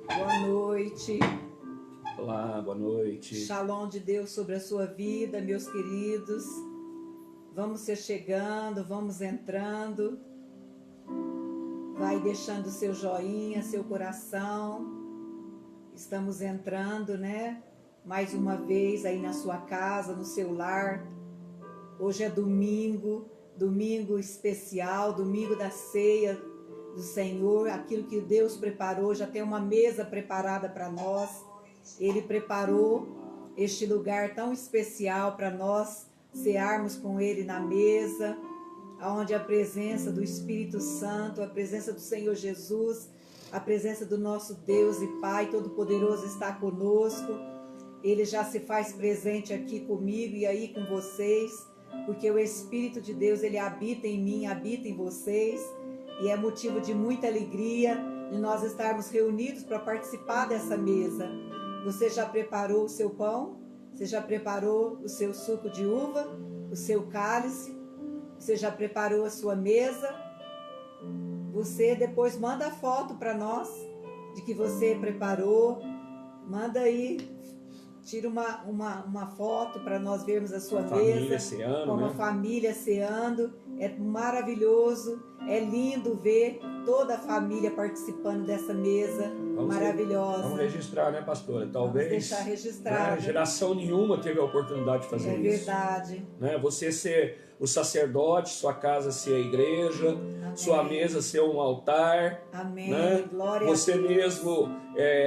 Boa noite. Olá, boa noite. Shalom de Deus sobre a sua vida, meus queridos. Vamos ser chegando, vamos entrando. Vai deixando seu joinha, seu coração. Estamos entrando, né? Mais uma vez aí na sua casa, no seu lar. Hoje é domingo, domingo especial, domingo da ceia do Senhor. Aquilo que Deus preparou, já tem uma mesa preparada para nós. Ele preparou este lugar tão especial para nós cearmos com Ele na mesa, onde a presença do Espírito Santo, a presença do Senhor Jesus, a presença do nosso Deus e Pai Todo-Poderoso está conosco. Ele já se faz presente aqui comigo e aí com vocês, porque o Espírito de Deus, ele habita em mim, habita em vocês, e é motivo de muita alegria de nós estarmos reunidos para participar dessa mesa. Você já preparou o seu pão? Você já preparou o seu suco de uva? O seu cálice? Você já preparou a sua mesa? Você depois manda a foto para nós de que você preparou. Manda aí, tira uma foto para nós vermos a sua mesa, Ceando, com a família ceando. É maravilhoso, é lindo ver toda a família participando dessa mesa maravilhosa. Vamos registrar, né, pastora? Talvez vamos deixar registrado. Né, geração nenhuma teve a oportunidade de fazer isso. É verdade. Né? Você ser o sacerdote, sua casa ser a igreja, Amém. Sua mesa ser um altar. Amém. Né? Glória você a Deus. Mesmo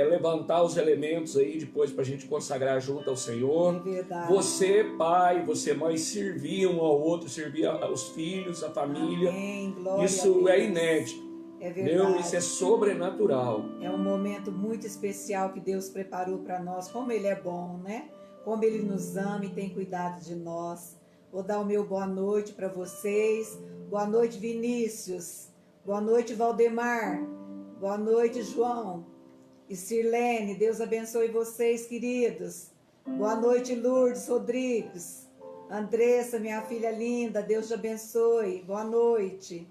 levantar os elementos aí depois para a gente consagrar junto ao Senhor. É verdade. Você, pai, você, mãe, servia um ao outro, servia os filhos, a família. Amém. Glória Isso a Deus. é inédito. É verdade. Meu, isso é sobrenatural. É um momento muito especial que Deus preparou para nós. Como Ele é bom, né? Como Ele nos ama e tem cuidado de nós. Vou dar o meu boa noite para vocês. Boa noite, Vinícius. Boa noite, Valdemar. Boa noite, João e Sirlene. Deus abençoe vocês, queridos. Boa noite, Lourdes Rodrigues. Andressa, minha filha linda. Deus te abençoe. Boa noite.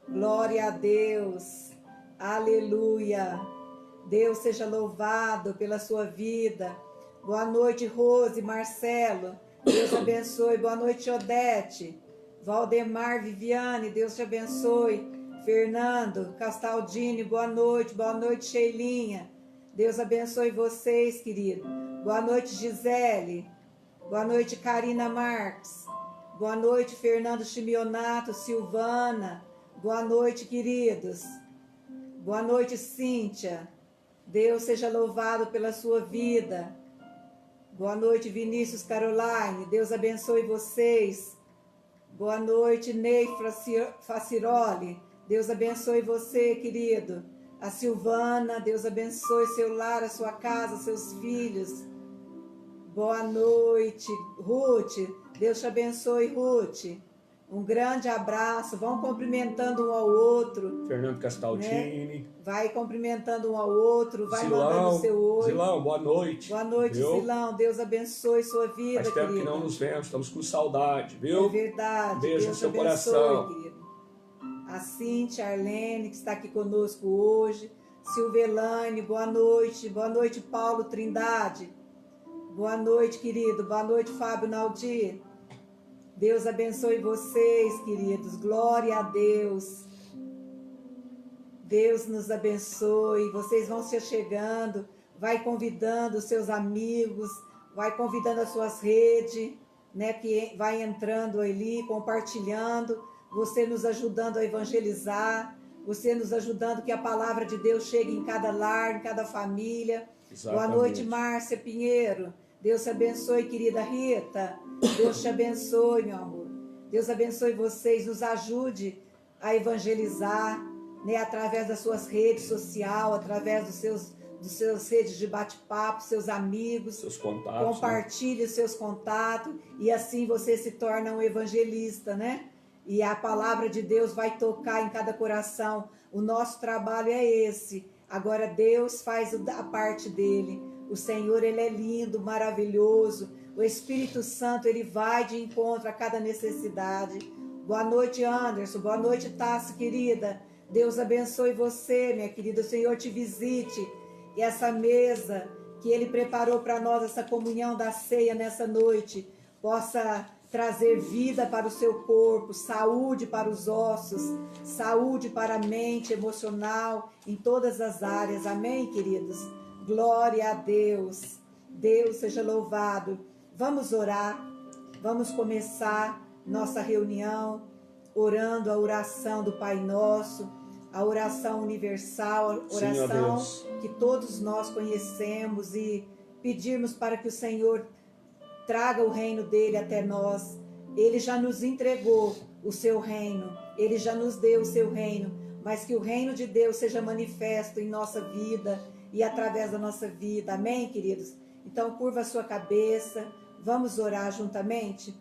Glória a Deus. Aleluia. Deus seja louvado pela sua vida. Boa noite, Rose, Marcelo. Deus abençoe. Boa noite, Odete. Valdemar, Viviane, Deus te abençoe. Fernando, Castaldini, boa noite. Boa noite, Sheilinha. Deus abençoe vocês, querido. Boa noite, Gisele. Boa noite, Karina Marques. Boa noite, Fernando Chimionato, Silvana. Boa noite, queridos. Boa noite, Cíntia. Deus seja louvado pela sua vida. Boa noite, Vinícius Caroline. Deus abençoe vocês. Boa noite, Ney Faciroli. Deus abençoe você, querido. A Silvana, Deus abençoe seu lar, a sua casa, seus filhos. Boa noite, Ruth. Deus te abençoe, Ruth. Um grande abraço, vão cumprimentando um ao outro. Fernando Castaldini. Né? Vai cumprimentando um ao outro, vai Zilão, mandando o seu oi. Zilão, boa noite. Boa noite, viu? Zilão. Deus abençoe sua vida, Faz tempo querido. que não nos vemos, estamos com saudade, viu? É verdade. Beijo Deus no seu te abençoe, coração. querido. A Cíntia, a Arlene, que está aqui conosco hoje. Silvelane, boa noite. Boa noite, Paulo Trindade. Boa noite, querido. Boa noite, Fábio Naldir. Deus abençoe vocês, queridos. Glória a Deus. Deus nos abençoe. Vocês vão se chegando. Vai convidando os seus amigos. Vai convidando as suas redes, né? Que vai entrando ali, compartilhando. Você nos ajudando a evangelizar. Você nos ajudando que a palavra de Deus chegue em cada lar, em cada família. Exatamente. Boa noite, Márcia Pinheiro. Deus te abençoe, querida Rita. Deus te abençoe, meu amor. Deus abençoe vocês. Nos ajude a evangelizar, né, através das suas redes sociais, através dos seus redes de bate-papo, seus amigos. Seus contatos. Compartilhe os seus contatos e assim você se torna um evangelista, né? E a palavra de Deus vai tocar em cada coração. O nosso trabalho é esse. Agora Deus faz a parte dele. O Senhor, Ele é lindo, maravilhoso. O Espírito Santo, Ele vai de encontro a cada necessidade. Boa noite, Anderson. Boa noite, Tassi, querida. Deus abençoe você, minha querida. O Senhor te visite. E essa mesa que Ele preparou para nós, essa comunhão da ceia nessa noite, possa trazer vida para o seu corpo, saúde para os ossos, saúde para a mente emocional, em todas as áreas. Amém, queridos? Glória a Deus. Deus seja louvado. Vamos orar. Vamos começar nossa reunião orando a oração do Pai Nosso, a oração universal, a oração que todos nós conhecemos, e pedirmos para que o Senhor traga o reino dele até nós. Ele já nos entregou o seu reino, ele já nos deu o seu reino, mas que o reino de Deus seja manifesto em nossa vida e através da nossa vida. Amém, queridos? Então curva a sua cabeça, vamos orar juntamente.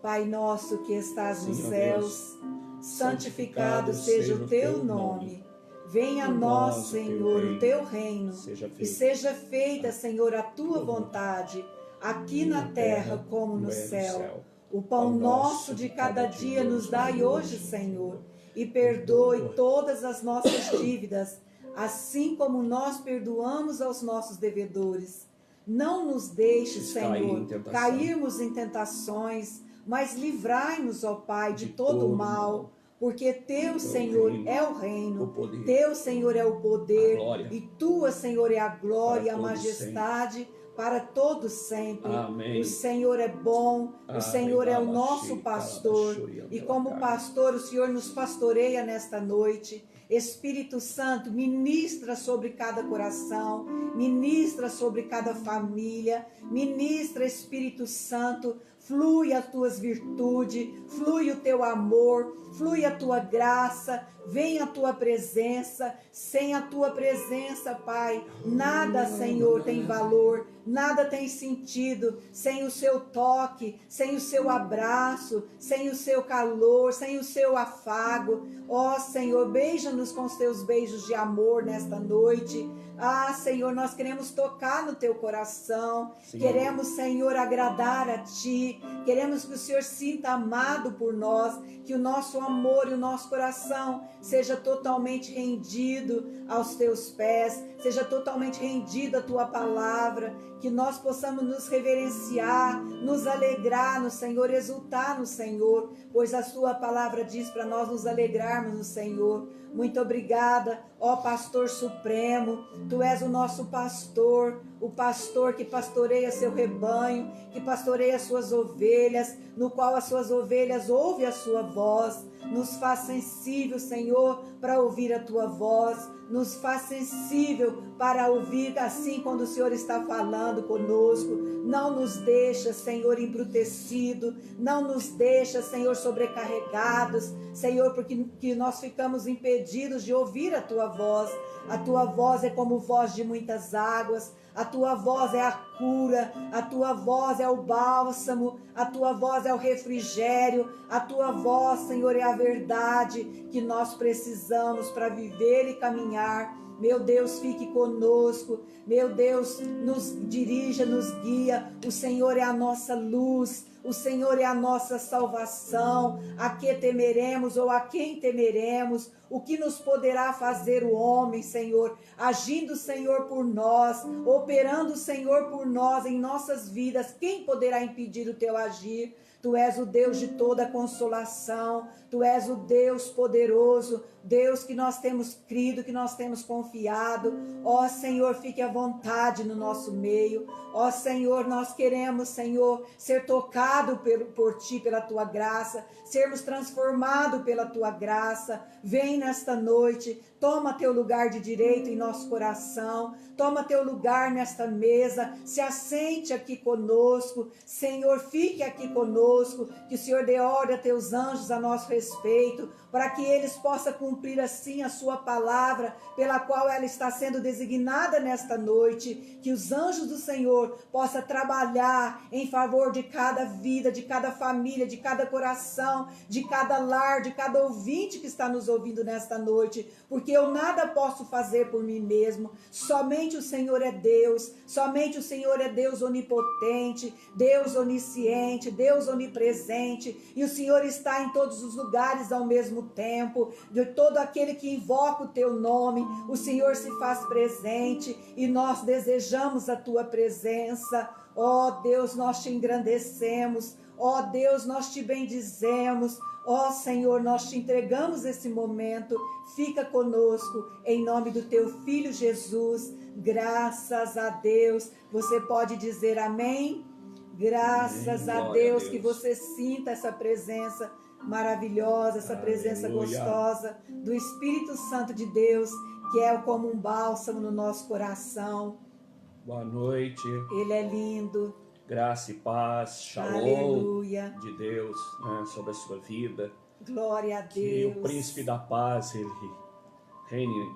Pai nosso que estás nos céus, santificado seja o teu nome. Venha a nós, Senhor, o teu reino, e seja feita, Senhor, a tua vontade, aqui na terra como no céu. O pão nosso de cada dia nos dai hoje, Senhor, e perdoe todas as nossas dívidas, assim como nós perdoamos aos nossos devedores. Não nos deixe, Senhor, cairmos em tentações, mas livrai-nos, ó Pai, de todo o mal, porque teu, Senhor, é o reino, teu, Senhor, é o poder, e tua, Senhor, é a glória e a majestade para todos sempre. Amém. O Senhor é bom, o Senhor é o nosso pastor, e como pastor o Senhor nos pastoreia nesta noite. Espírito Santo, ministra sobre cada coração, ministra sobre cada família, ministra, Espírito Santo, flui as tuas virtudes, flui o teu amor, flui a tua graça, vem a tua presença. Sem a tua presença, Pai, nada, Senhor, tem valor, nada tem sentido, sem o seu toque, sem o seu abraço, sem o seu calor, sem o seu afago. Ó Senhor, beija-nos com os teus beijos de amor nesta noite. Ah, Senhor, nós queremos tocar no teu coração, queremos, Senhor, agradar a Ti, queremos que o Senhor sinta amado por nós, que o nosso amor e o nosso coração seja totalmente rendido aos Teus pés, seja totalmente rendido à Tua palavra, que nós possamos nos reverenciar, nos alegrar no Senhor, exultar no Senhor, pois a Sua palavra diz para nós nos alegrarmos no Senhor. Muito obrigada, ó Pastor Supremo, Tu és o nosso pastor, o pastor que pastoreia seu rebanho, que pastoreia suas ovelhas, no qual as suas ovelhas ouvem a sua voz. Nos faz sensível, Senhor, para ouvir a Tua voz. Nos faz sensível para ouvir assim quando o Senhor está falando conosco. Não nos deixa, Senhor, embrutecido. Não nos deixa, Senhor, sobrecarregados. Senhor, porque que nós ficamos impedidos de ouvir a Tua voz. A Tua voz é como voz de muitas águas. A Tua voz é a cura, a Tua voz é o bálsamo, a Tua voz é o refrigério, a Tua voz, Senhor, é a verdade que nós precisamos para viver e caminhar. Meu Deus, fique conosco. Meu Deus, nos dirija, nos guia. O Senhor é a nossa luz. O Senhor é a nossa salvação. A que temeremos ou a quem temeremos? O que nos poderá fazer o homem, Senhor? Agindo, Senhor, por nós, operando, Senhor, por nós em nossas vidas. Quem poderá impedir o teu agir? Tu és o Deus de toda consolação, Tu és o Deus poderoso, Deus que nós temos crido, que nós temos confiado. Ó Senhor, fique à vontade no nosso meio. Ó Senhor, nós queremos, Senhor, ser tocado por Ti, pela Tua graça, sermos transformados pela Tua graça. Vem nesta noite, toma Teu lugar de direito em nosso coração, toma Teu lugar nesta mesa, se assente aqui conosco. Senhor, fique aqui conosco, que o Senhor dê ordem a Teus anjos a nosso respeito, para que eles possam cumprir assim a Sua palavra, pela qual ela está sendo designada nesta noite. Que os anjos do Senhor possam trabalhar em favor de cada vida, de cada família, de cada coração, de cada lar, de cada ouvinte que está nos ouvindo nesta noite, porque eu nada posso fazer por mim mesmo. Somente o Senhor é Deus, somente o Senhor é Deus onipotente, Deus onisciente, Deus onipresente, e o Senhor está em todos os lugares ao mesmo tempo. De todo aquele que invoca o teu nome, o Senhor se faz presente, e nós desejamos a tua presença. Ó Deus, nós te engrandecemos. Ó Deus, nós te bendizemos. Ó Senhor, nós te entregamos esse momento. Fica conosco, em nome do teu Filho Jesus. Graças a Deus. Você pode dizer amém? Graças a Deus, que você sinta essa presença maravilhosa, essa presença gostosa do Espírito Santo de Deus, que é como um bálsamo no nosso coração. Boa noite. Ele é lindo. Graça e paz, shalom. Aleluia. De Deus, né, sobre a sua vida. Glória a Deus. Que o príncipe da paz, ele reine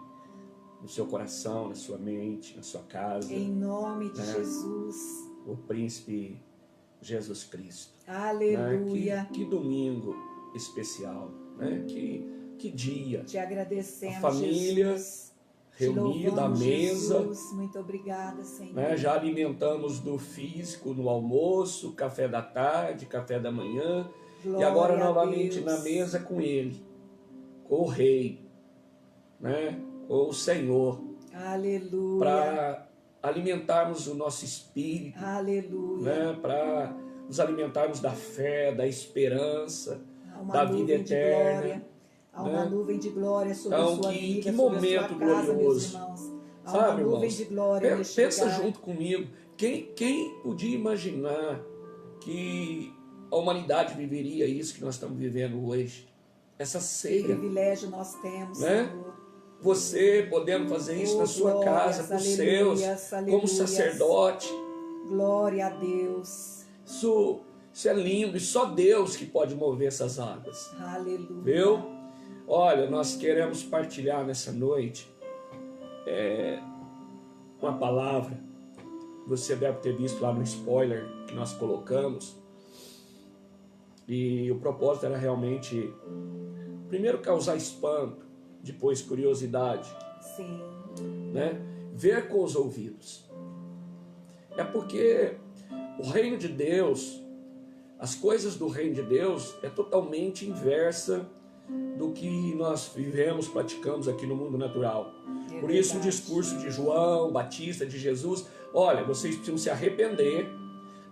no seu coração, na sua mente, na sua casa. Em nome de né? Jesus. O príncipe Jesus Cristo. Aleluia. Né? Que domingo especial, né? Que dia. Te agradecemos, a família Jesus. reunida à mesa. Jesus. Muito obrigada, Senhor. Né? Já alimentamos do físico no almoço, café da tarde, café da manhã. Glória e agora a novamente Deus. na mesa com Ele, com o Rei, né? Com o Senhor. Aleluia. Para alimentarmos o nosso espírito. Aleluia. Né? Para nos alimentarmos da fé, da esperança, da vida eterna. Há uma nuvem de glória sobre então, a sua vida, que sobre momento a sua casa, glorioso. meus irmãos. Há Sabe, uma nuvem irmãos? de glória Pensa junto comigo. Quem podia imaginar que a humanidade viveria isso que nós estamos vivendo hoje? Essa Que ceia. privilégio nós temos, né? Senhor. Você podendo fazer isso na sua casa, com os seus, como sacerdote. Glória a Deus. Isso é lindo, e só Deus que pode mover essas águas. Aleluia. Viu? Olha, nós queremos partilhar nessa noite uma palavra. Você deve ter visto lá no spoiler que nós colocamos. E o propósito era realmente, primeiro, causar espanto, depois curiosidade. Sim. Né? Ver com os ouvidos. É porque o reino de Deus, as coisas do reino de Deus é totalmente inversa do que nós vivemos, praticamos aqui no mundo natural. Por isso o discurso de João Batista, de Jesus, olha, vocês precisam se arrepender,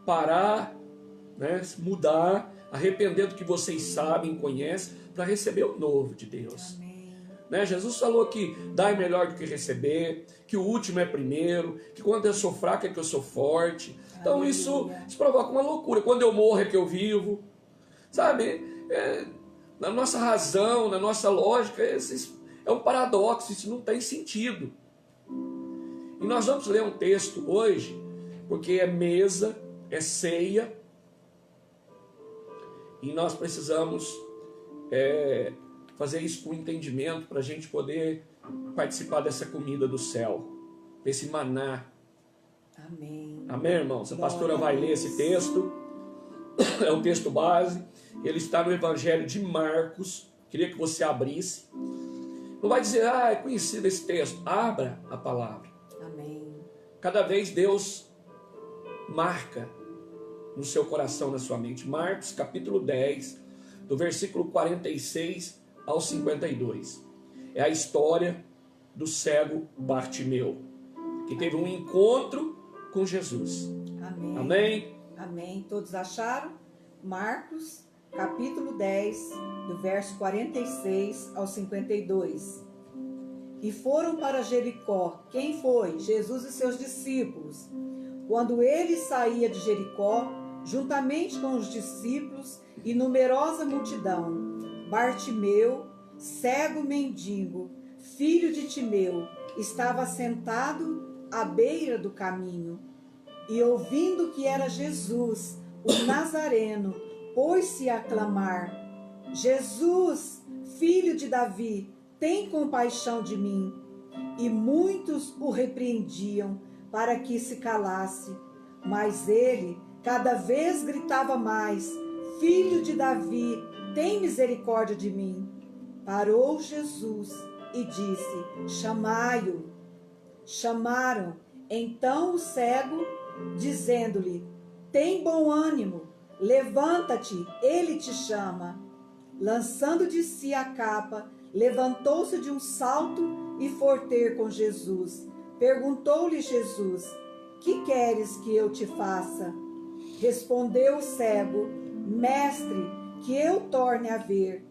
parar, né, mudar, arrepender do que vocês sabem, conhecem, para receber o novo de Deus. Amém. Né? Jesus falou que dar é melhor do que receber, que o último é primeiro, que quando eu sou fraco é que eu sou forte. Então isso provoca uma loucura. Quando eu morro é que eu vivo. Sabe? Na nossa razão, na nossa lógica, é um paradoxo, isso não tem sentido. E nós vamos ler um texto hoje, porque é mesa, é ceia, e nós precisamos fazer isso com entendimento para a gente poder participar dessa comida do céu, desse maná. Amém. Amém, irmãos? A pastora vai ler esse texto, é o texto base, ele está no Evangelho de Marcos. Queria que você abrisse. Não vai dizer, é conhecido esse texto. Abra a palavra. Amém. Cada vez Deus marca no seu coração, na sua mente. Marcos capítulo 10, do versículo 46 ao 52. É a história do cego Bartimeu, que teve um encontro com Jesus. Amém. Amém? Amém. Todos acharam? Marcos, capítulo 10, do verso 46 ao 52. E foram para Jericó. Quem foi? Jesus e seus discípulos. Quando ele saía de Jericó, juntamente com os discípulos e numerosa multidão, Bartimeu, cego mendigo, filho de Timeu, estava sentado à beira do caminho. E ouvindo que era Jesus, o Nazareno, pôs-se a clamar: Jesus, filho de Davi, tem compaixão de mim. E muitos o repreendiam para que se calasse. Mas ele cada vez gritava mais: Filho de Davi, tem misericórdia de mim. Parou Jesus e disse: Chamai-o. Chamaram então o cego, dizendo-lhe: Tem bom ânimo, levanta-te, ele te chama. Lançando de si a capa, levantou-se de um salto e foi ter com Jesus. Perguntou-lhe Jesus: que queres que eu te faça? Respondeu o cego: Mestre, que eu torne a ver.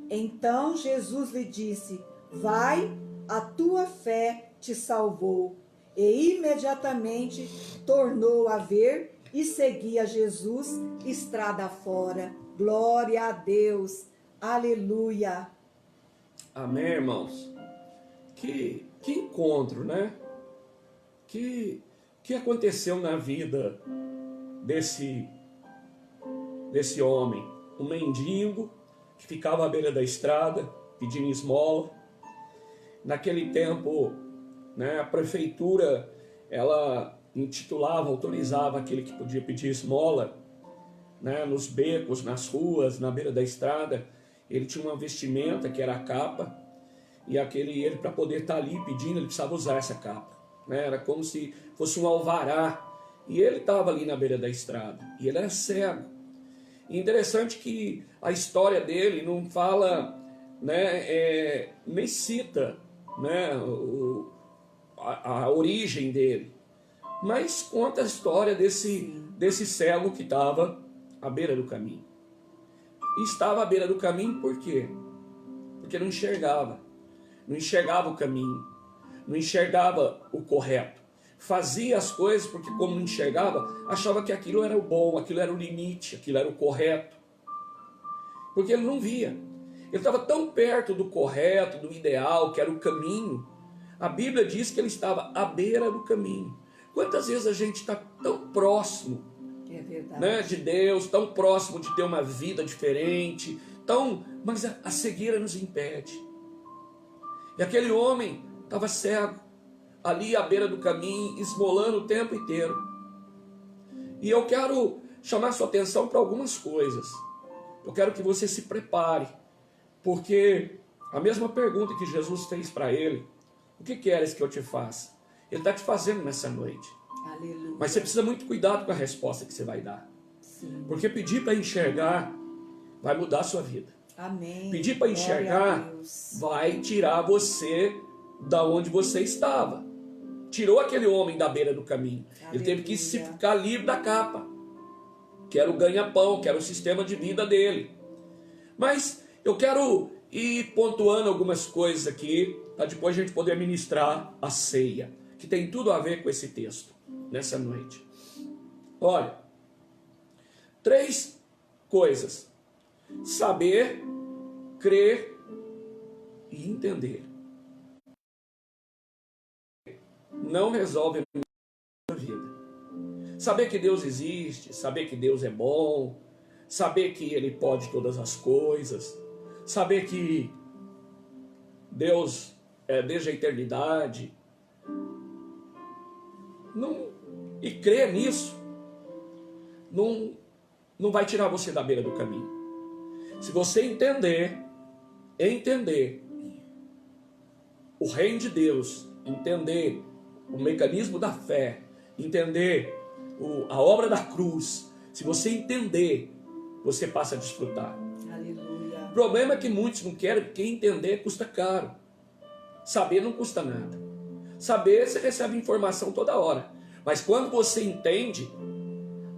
Então Jesus lhe disse: vai, a tua fé te salvou. E imediatamente tornou a ver e seguia Jesus estrada fora. Glória a Deus. Aleluia. Amém, irmãos? Que encontro, né? Que aconteceu na vida desse homem? Um mendigo que ficava à beira da estrada pedindo esmola. Naquele tempo, né, a prefeitura, ela intitulava, autorizava aquele que podia pedir esmola, né, nos becos, nas ruas, na beira da estrada. Ele tinha uma vestimenta que era a capa, e ele para poder estar ali pedindo, ele precisava usar essa capa, né? Era como se fosse um alvará, e ele estava ali na beira da estrada, e ele era cego. E interessante que a história dele não fala, né, nem cita, né, a origem dele, mas conta a história desse cego que estava à beira do caminho. E estava à beira do caminho por quê? Porque não enxergava o caminho, não enxergava o correto. Fazia as coisas porque, como não enxergava, achava que aquilo era o bom, aquilo era o limite, aquilo era o correto. Porque ele não via. Ele estava tão perto do correto, do ideal, que era o caminho. A Bíblia diz que ele estava à beira do caminho. Quantas vezes a gente está tão próximo, né, de Deus, tão próximo de ter uma vida diferente, mas a cegueira nos impede. E aquele homem estava cego, ali à beira do caminho, esmolando o tempo inteiro. E eu quero chamar sua atenção para algumas coisas. Eu quero que você se prepare, porque a mesma pergunta que Jesus fez para ele: o que queres que eu te faça? Ele está te fazendo nessa noite. Aleluia. Mas você precisa muito cuidado com a resposta que você vai dar. Sim. Porque pedir para enxergar vai mudar a sua vida. Amém. Pedir para enxergar vai tirar você da onde você estava. Tirou aquele homem da beira do caminho. Aleluia. Ele teve que se ficar livre da capa, que era o ganha-pão, que era o sistema de vida dele. Mas eu quero ir pontuando algumas coisas aqui, para depois a gente poder ministrar a ceia, que tem tudo a ver com esse texto, nessa noite. Olha, 3 coisas: saber, crer e entender. Não resolve a vida. Saber que Deus existe, saber que Deus é bom, saber que Ele pode todas as coisas, saber que Deus é desde a eternidade, e crer nisso, não vai tirar você da beira do caminho. Se você entender o reino de Deus, entender o mecanismo da fé, entender a obra da cruz, se você entender, você passa a desfrutar. Aleluia. O problema é que muitos não querem, porque entender custa caro. Saber não custa nada. Saber, você recebe informação toda hora. Mas quando você entende,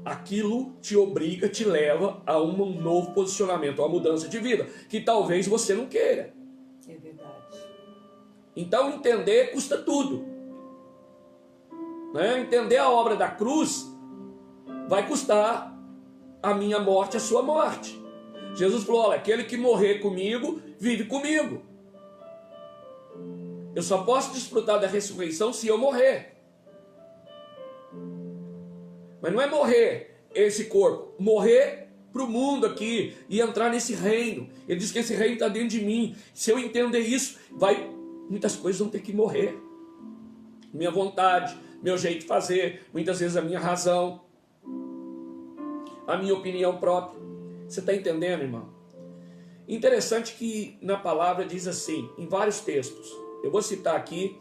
aquilo te obriga, te leva a um novo posicionamento, a uma mudança de vida, que talvez você não queira. É verdade. Então entender custa tudo, né? Entender a obra da cruz vai custar a minha morte, a sua morte. Jesus falou: olha, aquele que morrer comigo, vive comigo. Eu só posso desfrutar da ressurreição se eu morrer. Mas não é morrer esse corpo, morrer para o mundo aqui e entrar nesse reino. Ele diz que esse reino está dentro de mim. Se eu entender isso, muitas coisas vão ter que morrer. Minha vontade, meu jeito de fazer, muitas vezes a minha razão, a minha opinião própria. Você está entendendo, irmão? Interessante que na palavra diz assim, em vários textos. Eu vou citar aqui,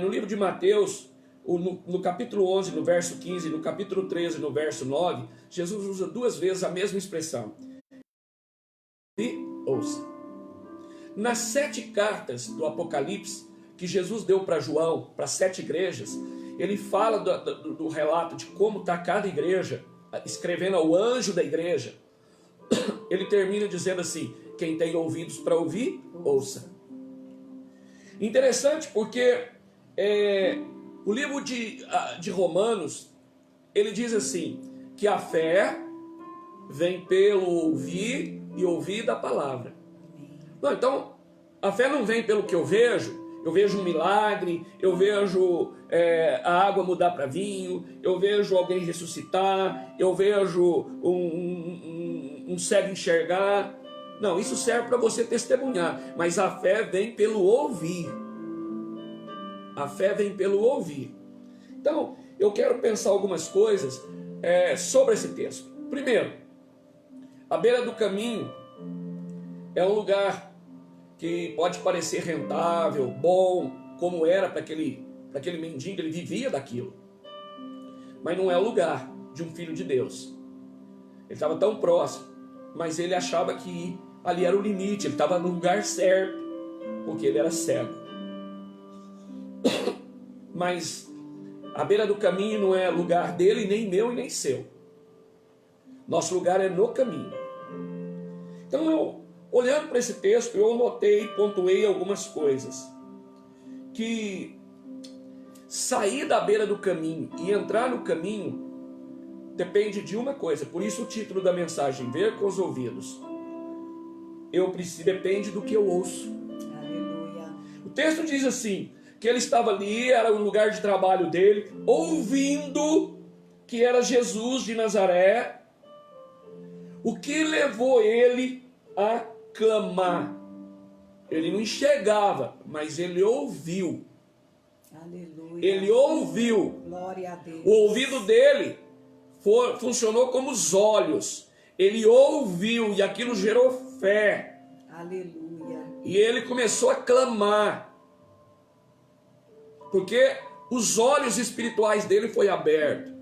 no livro de Mateus, no capítulo 11, no verso 15, no capítulo 13, no verso 9, Jesus usa 2 vezes a mesma expressão. E ouça. Nas 7 cartas do Apocalipse que Jesus deu para João, para 7 igrejas, ele fala do relato de como está cada igreja, escrevendo ao anjo da igreja. Ele termina dizendo assim: quem tem ouvidos para ouvir, ouça. Interessante porque o livro de Romanos, ele diz assim, que a fé vem pelo ouvir e ouvir da palavra. Não, então, a fé não vem pelo que eu vejo um milagre, eu vejo a água mudar para vinho, eu vejo alguém ressuscitar, eu vejo um cego enxergar. Não, isso serve para você testemunhar, mas a fé vem pelo ouvir. A fé vem pelo ouvir. Então, eu quero pensar algumas coisas sobre esse texto. Primeiro, a beira do caminho é um lugar que pode parecer rentável, bom, como era para aquele mendigo, ele vivia daquilo. Mas não é o lugar de um filho de Deus. Ele estava tão próximo, mas ele achava que ali era o limite, ele estava no lugar certo, porque ele era cego. Mas a beira do caminho não é lugar dele, nem meu e nem seu. Nosso lugar é no caminho. Então, olhando para esse texto, eu notei, pontuei algumas coisas. Que sair da beira do caminho e entrar no caminho depende de uma coisa. Por isso o título da mensagem, ver com os ouvidos. Depende do que eu ouço. Aleluia. O texto diz assim, que ele estava ali, era o lugar de trabalho dele, ouvindo que era Jesus de Nazaré. O que levou ele a clamar? Ele não enxergava, mas ele ouviu. Aleluia. Ele ouviu. Glória a Deus. O ouvido dele funcionou como os olhos. Ele ouviu e aquilo gerou fé. Aleluia. E ele começou a clamar. Porque os olhos espirituais dele foi aberto.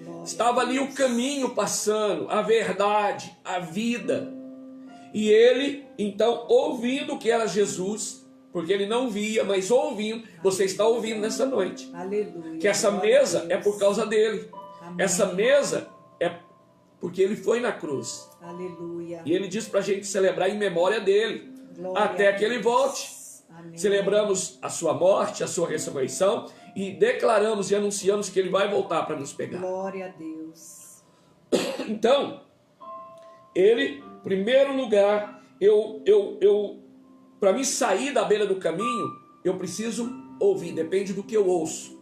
Glória. Estava ali o caminho passando, a verdade, a vida. E ele, então, ouvindo que era Jesus, porque ele não via, mas ouvindo, você está ouvindo nessa noite. Aleluia. Que essa Glória mesa a é Deus. por causa dele. Amém. Essa mesa é porque ele foi na cruz. Aleluia. E ele diz para a gente celebrar em memória dele, Glória até a que ele Deus. volte. Amém. Celebramos a sua morte, a sua ressurreição e declaramos e anunciamos que ele vai voltar para nos pegar. Glória a Deus. Então, ele, primeiro lugar, para mim sair da beira do caminho, eu preciso ouvir, depende do que eu ouço.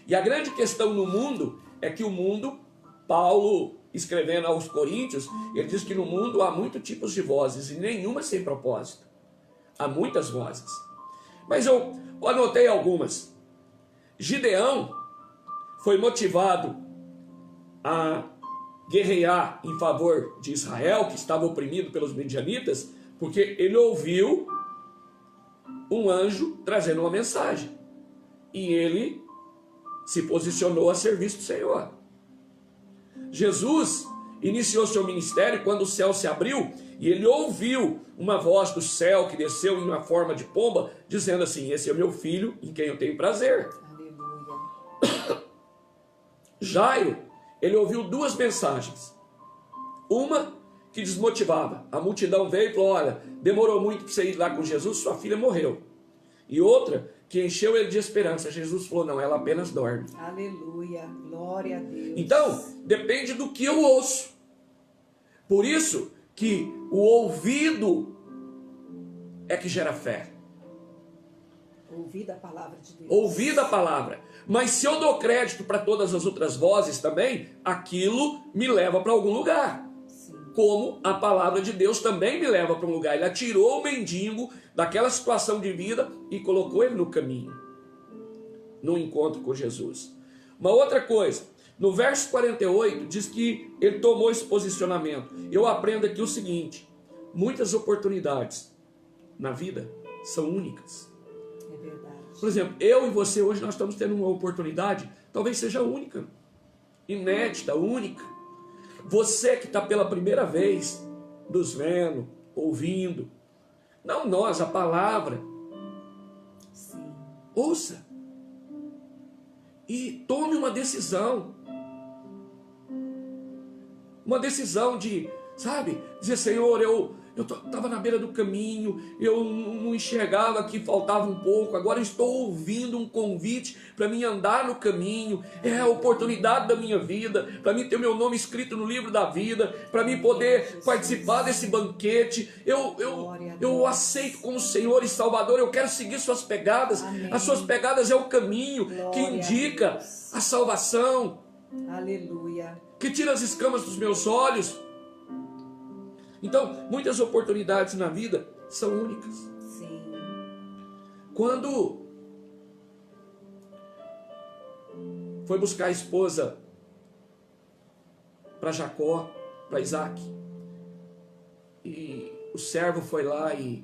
E a grande questão no mundo é que o mundo, Paulo escrevendo aos Coríntios, ele diz que no mundo há muitos tipos de vozes e nenhuma sem propósito. Há muitas vozes. Mas eu anotei algumas. Gideão foi motivado a guerrear em favor de Israel, que estava oprimido pelos midianitas, porque ele ouviu um anjo trazendo uma mensagem. E ele se posicionou a serviço do Senhor. Jesus iniciou seu ministério quando o céu se abriu e ele ouviu uma voz do céu que desceu em uma forma de pomba, dizendo assim: esse é o meu filho em quem eu tenho prazer. Aleluia. Jairo, ele ouviu 2 mensagens. Uma que desmotivava. A multidão veio e falou: olha, demorou muito para você ir lá com Jesus, sua filha morreu. E outra que encheu ele de esperança. Jesus falou: não, ela apenas dorme. Aleluia. Glória a Deus. Então, depende do que eu ouço. Por isso que o ouvido é que gera fé. Ouvir a palavra de Deus. Ouvir a palavra. Mas se eu dou crédito para todas as outras vozes também, aquilo me leva para algum lugar. Sim. Como a palavra de Deus também me leva para um lugar. Ele tirou o mendigo daquela situação de vida e colocou ele no caminho, no encontro com Jesus. Uma outra coisa, no verso 48 diz que ele tomou esse posicionamento. Eu aprendo aqui o seguinte: muitas oportunidades na vida são únicas. É verdade. Por exemplo, eu e você hoje nós estamos tendo uma oportunidade, talvez seja única, inédita, única. Você que está pela primeira vez nos vendo, ouvindo, não nós, a palavra. Sim. Ouça e tome uma decisão. Uma decisão de, sabe, dizer, Senhor, eu estava na beira do caminho, eu não enxergava que faltava um pouco, agora eu estou ouvindo um convite para mim andar no caminho, é a oportunidade da minha vida, para mim ter meu nome escrito no livro da vida, para mim poder participar desse banquete, eu aceito como Senhor e Salvador, eu quero seguir suas pegadas. Amém. As suas pegadas é o caminho que Glória indica a salvação, Aleluia. que tira as escamas dos meus olhos. Então, muitas oportunidades na vida são únicas. Sim. Quando foi buscar a esposa para Jacó, para Isaac, e o servo foi lá e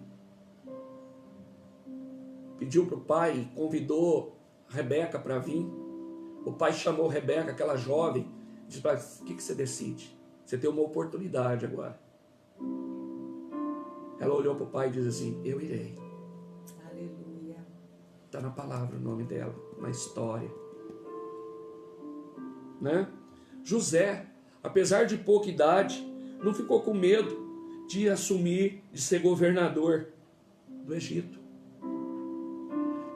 pediu para o pai, convidou Rebeca para vir. O pai chamou Rebeca, aquela jovem, e disse para ela, o que você decide? Você tem uma oportunidade agora. Ela olhou para o pai e disse assim, eu irei. Aleluia. Está na palavra o nome dela, na história. Né? José, apesar de pouca idade, não ficou com medo de assumir, de ser governador do Egito.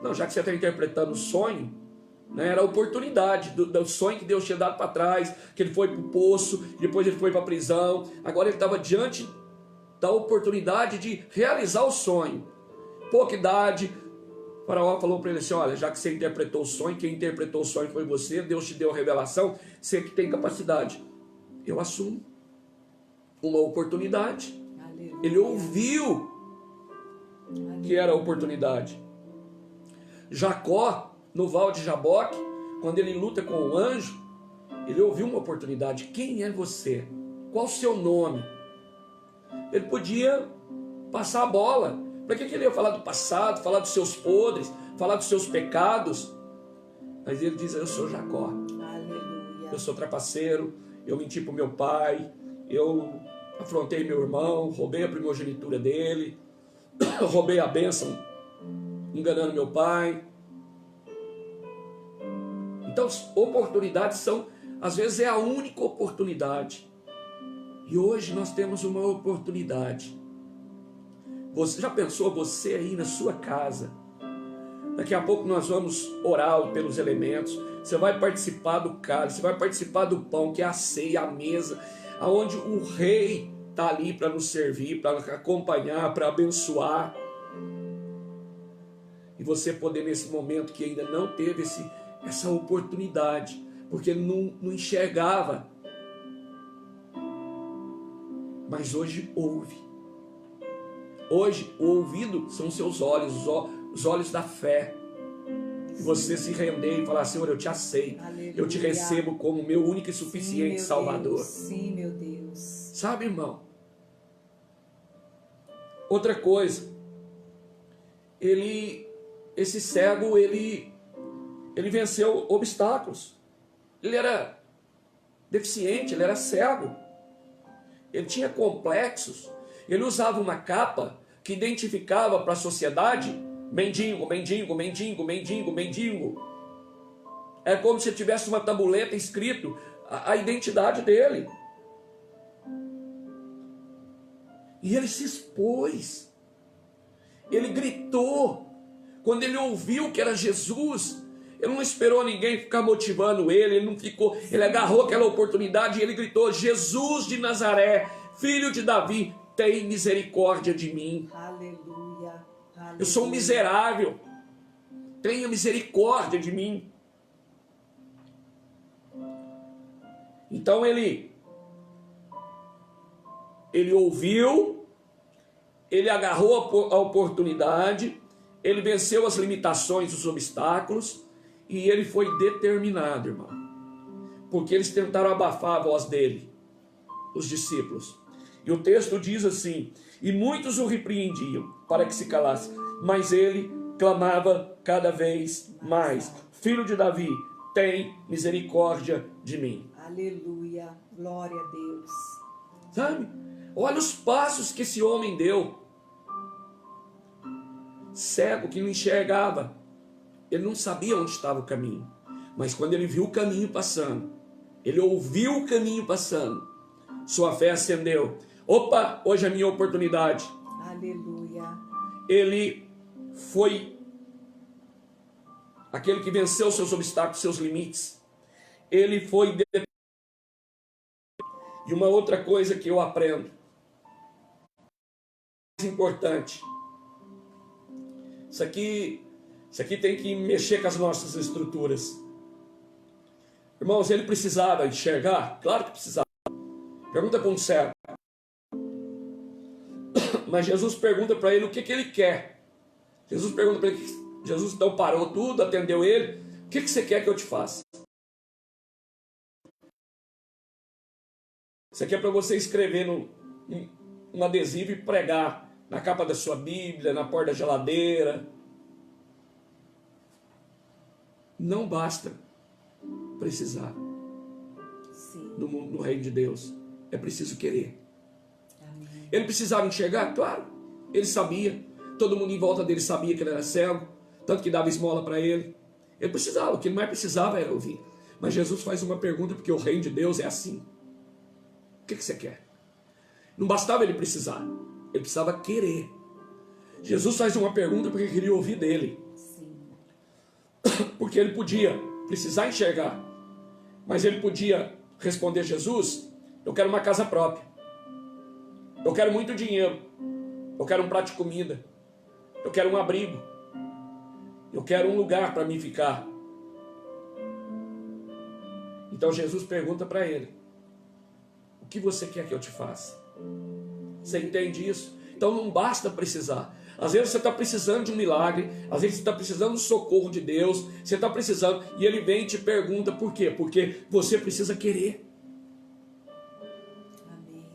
Não, já que você está interpretando o sonho, né, era a oportunidade do sonho que Deus tinha dado para trás, que ele foi para o poço, depois ele foi para a prisão, agora ele estava diante da oportunidade de realizar o sonho. Pouca idade, o faraó falou para ele assim, olha, já que você interpretou o sonho, quem interpretou o sonho foi você, Deus te deu a revelação, você que tem capacidade. Eu assumo uma oportunidade. Aleluia. Ele ouviu que era a oportunidade. Jacó, no Val de Jaboque, quando ele luta com o anjo, ele ouviu uma oportunidade. Quem é você? Qual o seu nome? Ele podia passar a bola. Para que ele ia falar do passado, falar dos seus podres, falar dos seus pecados? Mas ele diz, eu sou Jacó. Aleluia. Eu sou trapaceiro, eu menti para o meu pai, eu afrontei meu irmão, roubei a primogenitura dele, roubei a bênção, enganando meu pai. Então, oportunidades são, às vezes é a única oportunidade. E hoje nós temos uma oportunidade. Você já pensou, você aí na sua casa? Daqui a pouco nós vamos orar pelos elementos. Você vai participar do cálice, você vai participar do pão, que é a ceia, a mesa, aonde o rei está ali para nos servir, para acompanhar, para abençoar. E você poder, nesse momento que ainda não teve essa oportunidade, porque ele não enxergava, mas hoje ouve. Hoje o ouvido são os seus olhos, os olhos da fé. E você se render e falar, Senhor, eu te aceito. Aleluia. Eu te recebo como meu único e suficiente Salvador. Deus. Sim, meu Deus. Sabe, irmão? Outra coisa, esse cego, ele venceu obstáculos. Ele era deficiente, ele era cego. Ele tinha complexos. Ele usava uma capa que identificava para a sociedade mendigo, mendigo, mendigo, mendigo, mendigo. É como se tivesse uma tabuleta escrito a identidade dele. E ele se expôs. Ele gritou. Quando ele ouviu que era Jesus, ele não esperou ninguém ficar motivando ele, não ficou, ele agarrou aquela oportunidade e ele gritou, Jesus de Nazaré, filho de Davi, tem misericórdia de mim. Aleluia. Aleluia. Eu sou um miserável. Tenha misericórdia de mim. Então ele ouviu, ele agarrou a oportunidade, ele venceu as limitações, os obstáculos, e ele foi determinado, irmão. Porque eles tentaram abafar a voz dele, os discípulos. E o texto diz assim, e muitos o repreendiam para que se calasse, mas ele clamava cada vez mais: Filho de Davi, tem misericórdia de mim. Aleluia, glória a Deus. Sabe? Olha os passos que esse homem deu. Cego, que não enxergava. Ele não sabia onde estava o caminho. Mas quando ele viu o caminho passando, ele ouviu o caminho passando, sua fé acendeu. Opa, hoje é a minha oportunidade. Aleluia. Ele foi aquele que venceu seus obstáculos, seus limites. Ele foi... E uma outra coisa que eu aprendo, mais importante, isso aqui tem que mexer com as nossas estruturas. Irmãos, ele precisava enxergar? Claro que precisava. Pergunta para um cego. Mas Jesus pergunta para ele o que ele quer. Jesus pergunta para ele. Jesus então parou tudo, atendeu ele. O que você quer que eu te faça? Isso aqui é para você escrever um adesivo e pregar na capa da sua Bíblia, na porta da geladeira. Não basta precisar. Sim. No reino de Deus. É preciso querer. Amém. Ele precisava enxergar? Claro. Ele sabia. Todo mundo em volta dele sabia que ele era cego. Tanto que dava esmola para ele. Ele precisava. O que ele mais precisava era ouvir. Mas Jesus faz uma pergunta, porque o reino de Deus é assim. O que você quer? Não bastava ele precisar. Ele precisava querer. Jesus faz uma pergunta porque queria ouvir dele. Sim. Porque ele podia precisar enxergar. Mas ele podia responder: Jesus, eu quero uma casa própria. Eu quero muito dinheiro. Eu quero um prato de comida. Eu quero um abrigo. Eu quero um lugar para mim ficar. Então Jesus pergunta para ele: o que você quer que eu te faça? Você entende isso? Então não basta precisar. Às vezes você está precisando de um milagre, às vezes você está precisando do socorro de Deus, você está precisando, e Ele vem e te pergunta por quê? Porque você precisa querer. Amém.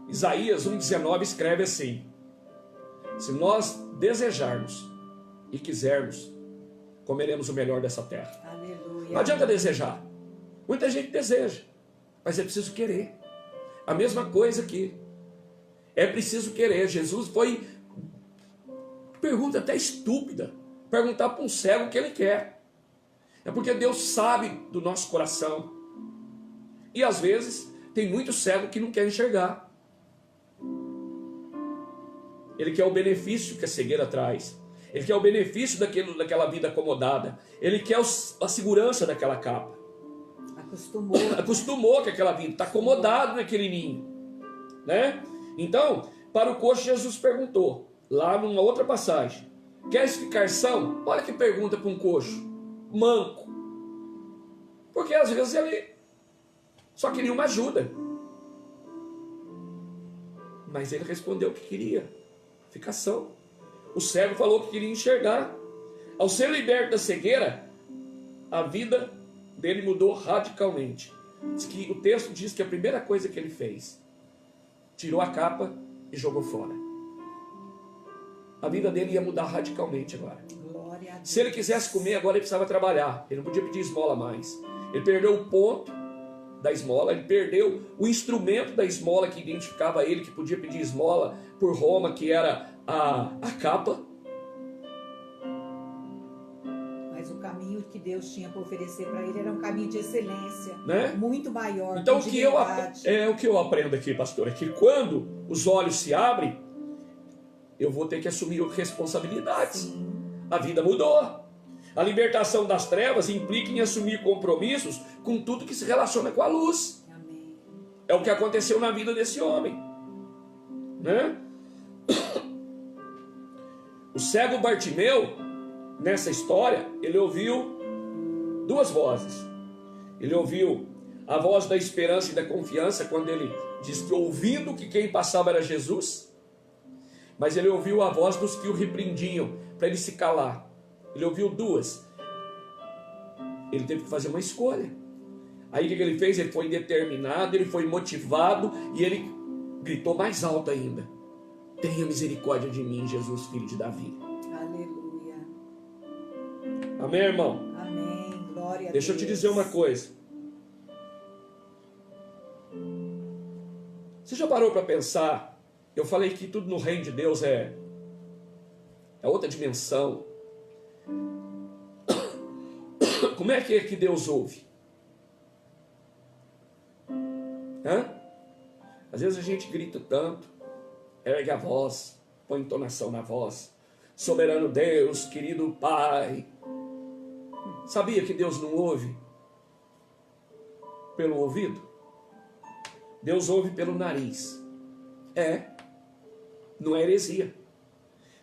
Isaías 1,19 escreve assim: se nós desejarmos e quisermos, comeremos o melhor dessa terra. Aleluia. Não adianta desejar. Muita gente deseja, mas é preciso querer. A mesma coisa aqui. É preciso querer. Jesus foi... pergunta até estúpida. Perguntar para um cego o que ele quer. É porque Deus sabe do nosso coração. E às vezes tem muito cego que não quer enxergar. Ele quer o benefício que a cegueira traz. Ele quer o benefício daquela vida acomodada. Ele quer a segurança daquela capa. Acostumou com aquela vida. Está acomodado naquele ninho. Né? Então, para o coxo, Jesus perguntou, lá numa outra passagem: queres ficar são? Olha que pergunta para um coxo. Manco. Porque às vezes ele só queria uma ajuda. Mas ele respondeu que queria ficar são. O cego falou que queria enxergar. Ao ser liberto da cegueira, a vida dele mudou radicalmente. O texto diz que a primeira coisa que ele fez, tirou a capa e jogou fora. A vida dele ia mudar radicalmente agora. Glória a Deus. Se ele quisesse comer, agora ele precisava trabalhar. Ele não podia pedir esmola mais. Ele perdeu o ponto da esmola, ele perdeu o instrumento da esmola que identificava ele, que podia pedir esmola por Roma, que era a capa. Mas o caminho que Deus tinha para oferecer para ele era um caminho de excelência, né? Muito maior. Então o que eu aprendo aqui, pastor, é que quando os olhos se abrem, eu vou ter que assumir responsabilidades. Sim. A vida mudou. A libertação das trevas implica em assumir compromissos com tudo que se relaciona com a luz. Amém. É o que aconteceu na vida desse homem, né? O cego Bartimeu, nessa história, ele ouviu duas vozes. Ele ouviu a voz da esperança e da confiança, quando ele diz que ouvindo que quem passava era Jesus. Mas ele ouviu a voz dos que o repreendiam para ele se calar. Ele ouviu duas. Ele teve que fazer uma escolha. Aí o que ele fez? Ele foi determinado, ele foi motivado, e ele gritou mais alto ainda: tenha misericórdia de mim, Jesus, filho de Davi. Aleluia. Amém, irmão? Amém. Glória a Deus. Deixa eu te dizer uma coisa. Você já parou para pensar? Eu falei que tudo no reino de Deus é outra dimensão. Como é que Deus ouve? Às vezes a gente grita tanto, ergue a voz, põe entonação na voz. Soberano Deus, querido Pai. Sabia que Deus não ouve pelo ouvido? Deus ouve pelo nariz. Não é heresia.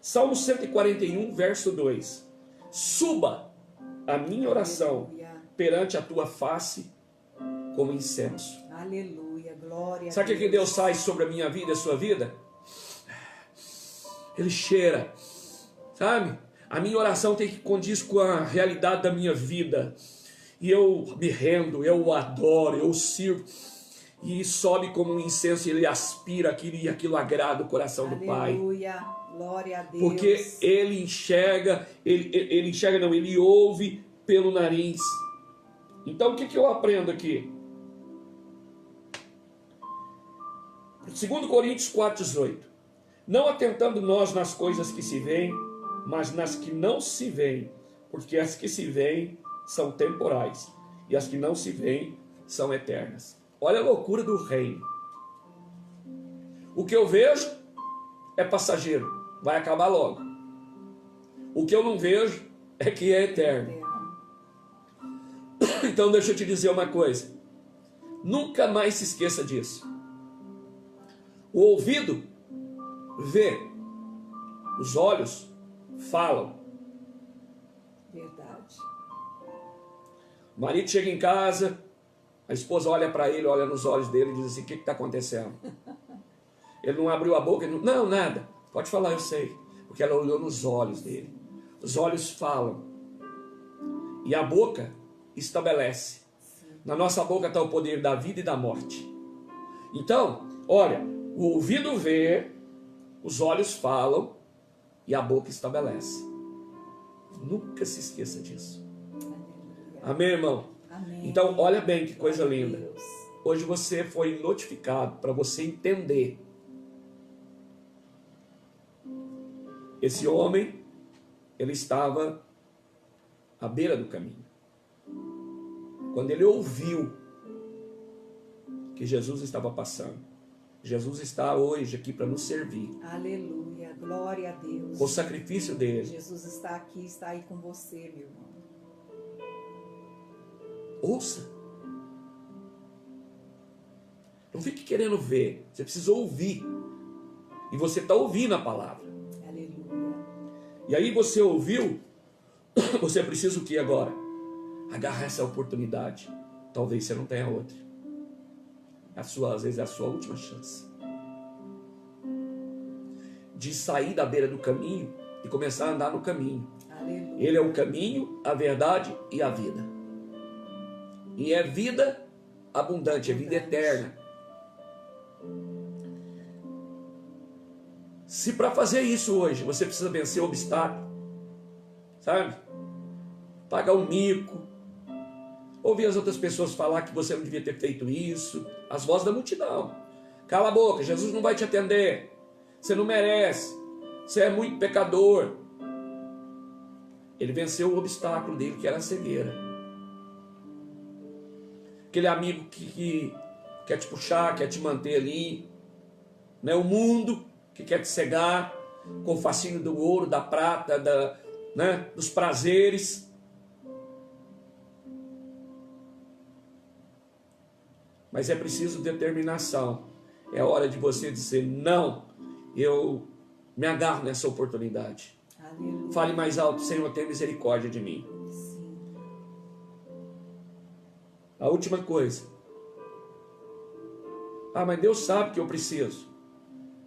Salmo 141, verso 2. Suba a minha oração perante a tua face como incenso. Aleluia, glória. Sabe o que Deus faz sobre a minha vida e a sua vida? Ele cheira, sabe? A minha oração tem que condiz com a realidade da minha vida. E eu me rendo, eu o adoro, eu o sirvo. E sobe como um incenso e ele aspira aquilo e aquilo agrada o coração do Pai. Aleluia, glória a Deus. Porque ele enxerga, ele enxerga não, ele ouve pelo nariz. Então o que eu aprendo aqui? 2 Coríntios 4,18. Não atentando nós nas coisas que se veem, mas nas que não se veem, porque as que se veem são temporais, e as que não se veem são eternas. Olha a loucura do reino. O que eu vejo é passageiro, vai acabar logo. O que eu não vejo é que é eterno. Então deixa eu te dizer uma coisa. Nunca mais se esqueça disso. O ouvido vê, os olhos falam. Verdade. O marido chega em casa, a esposa olha para ele, olha nos olhos dele e diz assim: o que está acontecendo? Ele não abriu a boca, ele não, nada. Pode falar, eu sei. Porque ela olhou nos olhos dele. Os olhos falam. E a boca estabelece. Na nossa boca está o poder da vida e da morte. Então, olha, o ouvido vê, os olhos falam e a boca estabelece. Nunca se esqueça disso. Amém, irmão? Amém. Então, olha bem que coisa linda. Deus. Hoje você foi notificado para você entender. Esse homem, ele estava à beira do caminho. Quando ele ouviu que Jesus estava passando, Jesus está hoje aqui para nos servir. Aleluia, glória a Deus. Com o sacrifício dele. Jesus está aqui, está aí com você, meu irmão. Ouça. Não fique querendo ver. Você precisa ouvir. E você está ouvindo a palavra. Aleluia. E aí você ouviu. Você precisa o que agora? Agarrar essa oportunidade. Talvez você não tenha outra. Às vezes é a sua última chance. De sair da beira do caminho e começar a andar no caminho. Aleluia. Ele é o caminho, a verdade e a vida. E é vida abundante, é vida eterna. Se para fazer isso hoje você precisa vencer o obstáculo, sabe? Pagar um mico, ouvir as outras pessoas falar que você não devia ter feito isso, as vozes da multidão. Cala a boca, Jesus não vai te atender. Você não merece. Você é muito pecador. Ele venceu o obstáculo dele, que era a cegueira. Aquele amigo que quer te puxar, quer te manter ali. Né? O mundo que quer te cegar com o fascínio do ouro, da prata, dos prazeres. Mas é preciso determinação. É hora de você dizer: não, eu me agarro nessa oportunidade. Aleluia. Fale mais alto: Senhor, tenha misericórdia de mim. Sim. A última coisa. Mas Deus sabe que eu preciso.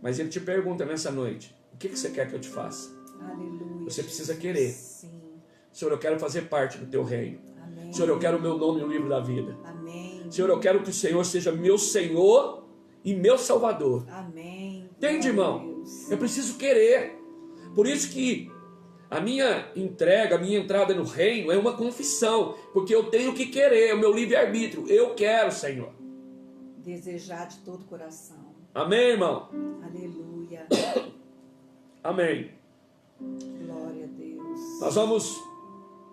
Mas Ele te pergunta nessa noite: o que você quer que eu te faça? Aleluia. Você precisa querer. Sim. Senhor, eu quero fazer parte do teu reino. Amém. Senhor, eu quero o meu nome no livro da vida. Amém. Senhor, eu quero que o Senhor seja meu Senhor e meu Salvador. Amém. Entende, Glória a irmão? Deus. Eu preciso querer. Por isso que a minha entrega, a minha entrada no reino é uma confissão, porque eu tenho que querer, é o meu livre-arbítrio. Eu quero, Senhor. Desejar de todo o coração. Amém, irmão? Aleluia. Amém. Glória a Deus. Nós vamos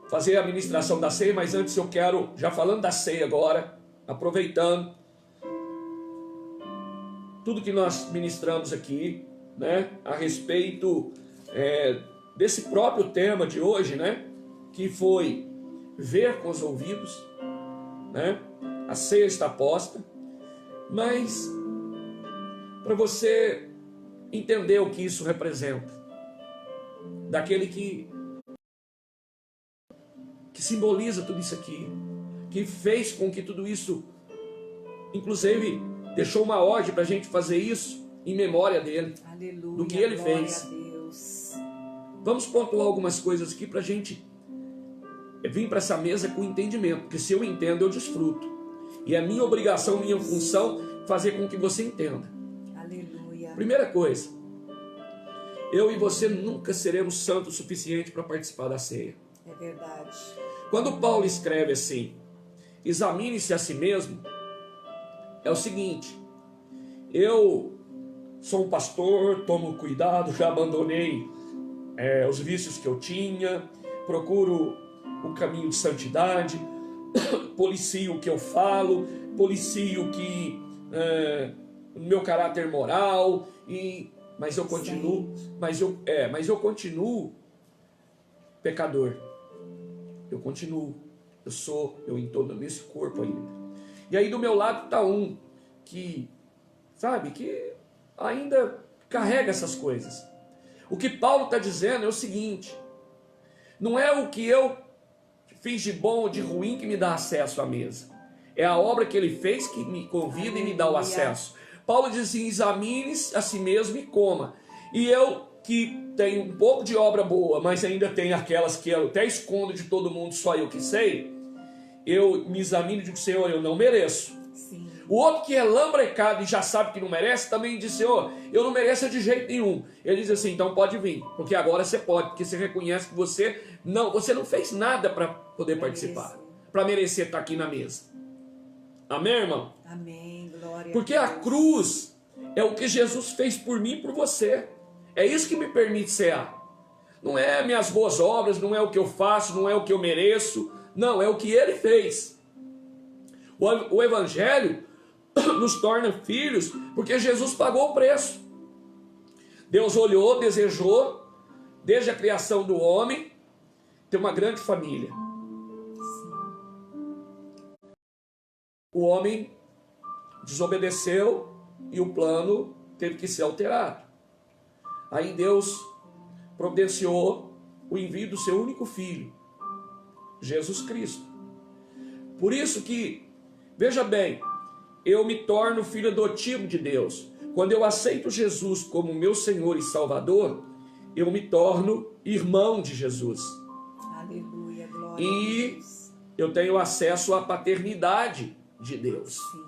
fazer a ministração da ceia, mas antes eu quero, já falando da ceia agora, aproveitando tudo que nós ministramos aqui, né, a respeito desse próprio tema de hoje, né, que foi ver com os ouvidos, né, a ceia está posta, mas para você entender o que isso representa, daquele que simboliza tudo isso aqui, que fez com que tudo isso, inclusive, deixou uma ordem para a gente fazer isso em memória dele, Aleluia. do que ele Glória fez. a Deus. Vamos pontuar algumas coisas aqui para a gente vir para essa mesa com entendimento, porque se eu entendo, eu desfruto. E é minha obrigação, minha função, fazer com que você entenda. Aleluia. Primeira coisa, eu e você nunca seremos santos o suficiente para participar da ceia. É verdade. Quando Paulo escreve assim, examine-se a si mesmo, é o seguinte: eu sou um pastor, tomo cuidado, já abandonei os vícios que eu tinha, procuro o caminho de santidade, policio o que eu falo, policio que o meu caráter moral, mas eu continuo, mas eu continuo pecador. Eu continuo, eu estou nesse corpo ainda. E aí do meu lado está um que, sabe, que ainda carrega essas coisas. O que Paulo está dizendo é o seguinte: não é o que eu fiz de bom ou de ruim que me dá acesso à mesa. É a obra que ele fez que me convida e me dá o acesso. Paulo diz assim: examine a si mesmo e coma. E eu, que tenho um pouco de obra boa, mas ainda tenho aquelas que eu até escondo de todo mundo, só eu que sei, eu me examino e digo: Senhor, eu não mereço. Sim. O outro que é lambrecado e já sabe que não merece, também diz: Senhor, eu não mereço de jeito nenhum. Ele diz assim: então pode vir, porque agora você pode, porque você reconhece que você não fez nada para poder participar, para merecer estar aqui na mesa. Amém, irmão? Amém. Glória Porque a a Deus. cruz é o que Jesus fez por mim e por você. É isso que me permite cear. Não é minhas boas obras, não é o que eu faço, não é o que eu mereço. Não, é o que ele fez. O Evangelho nos torna filhos porque Jesus pagou o preço. Deus olhou, desejou, desde a criação do homem, ter uma grande família. O homem desobedeceu e o plano teve que ser alterado. Aí Deus providenciou o envio do seu único filho, Jesus Cristo. Por isso que, veja bem, eu me torno filho adotivo de Deus. Quando eu aceito Jesus como meu Senhor e Salvador, eu me torno irmão de Jesus. Aleluia, glória E a Deus. eu tenho acesso à paternidade de Deus. Sim.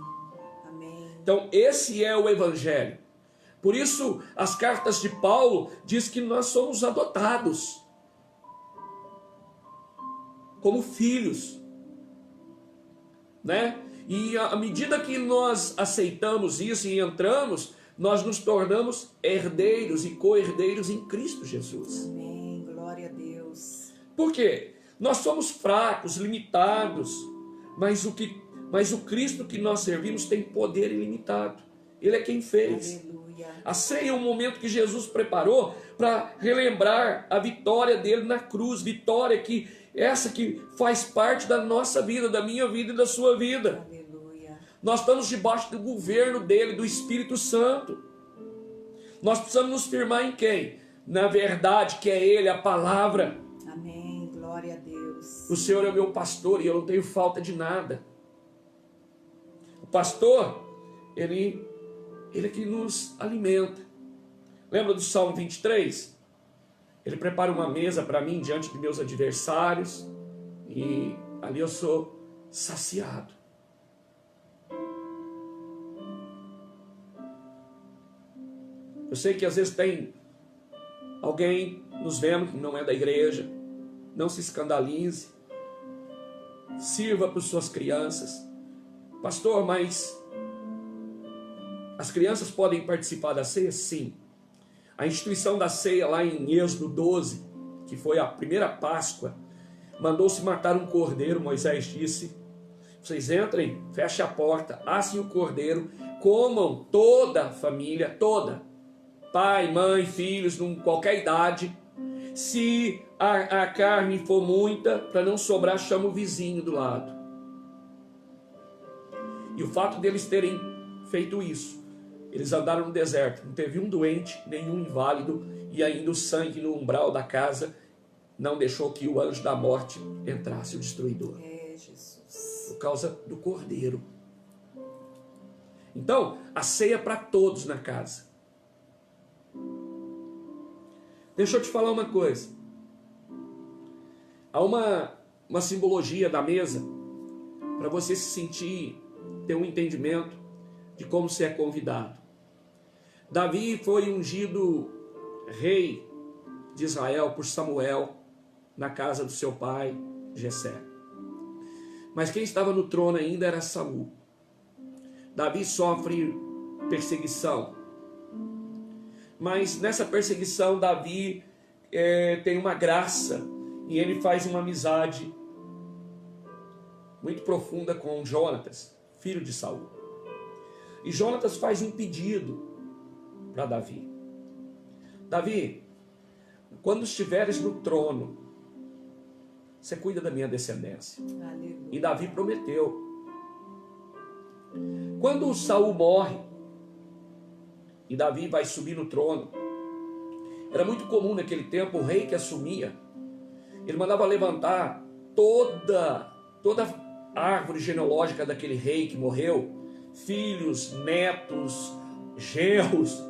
Amém. Então esse é o Evangelho. Por isso as cartas de Paulo diz que nós somos adotados como filhos, né? E à medida que nós aceitamos isso e entramos, nós nos tornamos herdeiros e co-herdeiros em Cristo Jesus. Amém. Glória a Deus. Por quê? Nós somos fracos, limitados, mas o Cristo que nós servimos tem poder ilimitado. Ele é quem fez. Aleluia. A ceia é um momento que Jesus preparou para relembrar a vitória dele na cruz, vitória que essa que faz parte da nossa vida, da minha vida e da sua vida. Aleluia. Nós estamos debaixo do governo dele, do Espírito Santo. Nós precisamos nos firmar em quem? Na verdade, que é ele, a palavra. Amém. Glória a Deus. O Senhor é o meu pastor e eu não tenho falta de nada. O pastor, ele é que nos alimenta. Lembra do Salmo 23? Ele prepara uma mesa para mim diante de meus adversários e ali eu sou saciado. Eu sei que às vezes tem alguém nos vendo que não é da igreja. Não se escandalize. Sirva para as suas crianças. Pastor, mas as crianças podem participar da ceia? Sim. A instituição da ceia lá em Êxodo 12, que foi a primeira Páscoa, mandou-se matar um cordeiro. Moisés disse: vocês entrem, fechem a porta, assem o cordeiro, comam toda a família, toda, pai, mãe, filhos, em qualquer idade. Se a carne for muita, para não sobrar, chama o vizinho do lado. E o fato deles terem feito isso, eles andaram no deserto, não teve um doente, nenhum inválido, e ainda o sangue no umbral da casa não deixou que o anjo da morte entrasse, o destruidor. Jesus. Por causa do cordeiro. Então, a ceia é para todos na casa. Deixa eu te falar uma coisa. Há uma simbologia da mesa para você se sentir, ter um entendimento de como você é convidado. Davi foi ungido rei de Israel por Samuel na casa do seu pai Jessé. Mas quem estava no trono ainda era Saul. Davi sofre perseguição. Mas nessa perseguição Davi tem uma graça e ele faz uma amizade muito profunda com Jonatas, filho de Saul. E Jonatas faz um pedido para Davi. Davi, quando estiveres no trono, você cuida da minha descendência. Aleluia. E Davi prometeu. Quando Saul morre e Davi vai subir no trono, era muito comum naquele tempo o rei que assumia, ele mandava levantar toda a árvore genealógica daquele rei que morreu, filhos, netos, genros,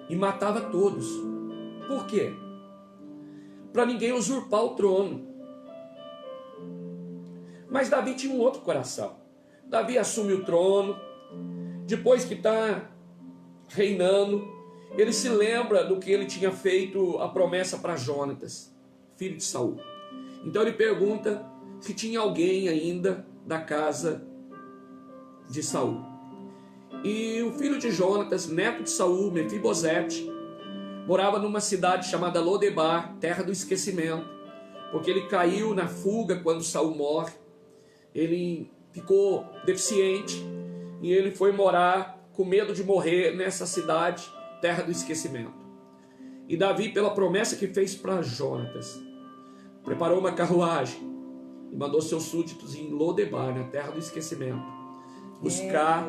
e matava todos. Por quê? Para ninguém usurpar o trono. Mas Davi tinha um outro coração. Davi assume o trono, depois que está reinando, ele se lembra do que ele tinha feito a promessa para Jonatas, filho de Saul. Então ele pergunta se tinha alguém ainda da casa de Saul. E o filho de Jonatas, neto de Saul, Mefibosete, morava numa cidade chamada Lodebar, terra do esquecimento, porque ele caiu na fuga quando Saul morre. Ele ficou deficiente e ele foi morar com medo de morrer nessa cidade, terra do esquecimento. E Davi, pela promessa que fez para Jonatas, preparou uma carruagem e mandou seus súditos em Lodebar, na terra do esquecimento, buscar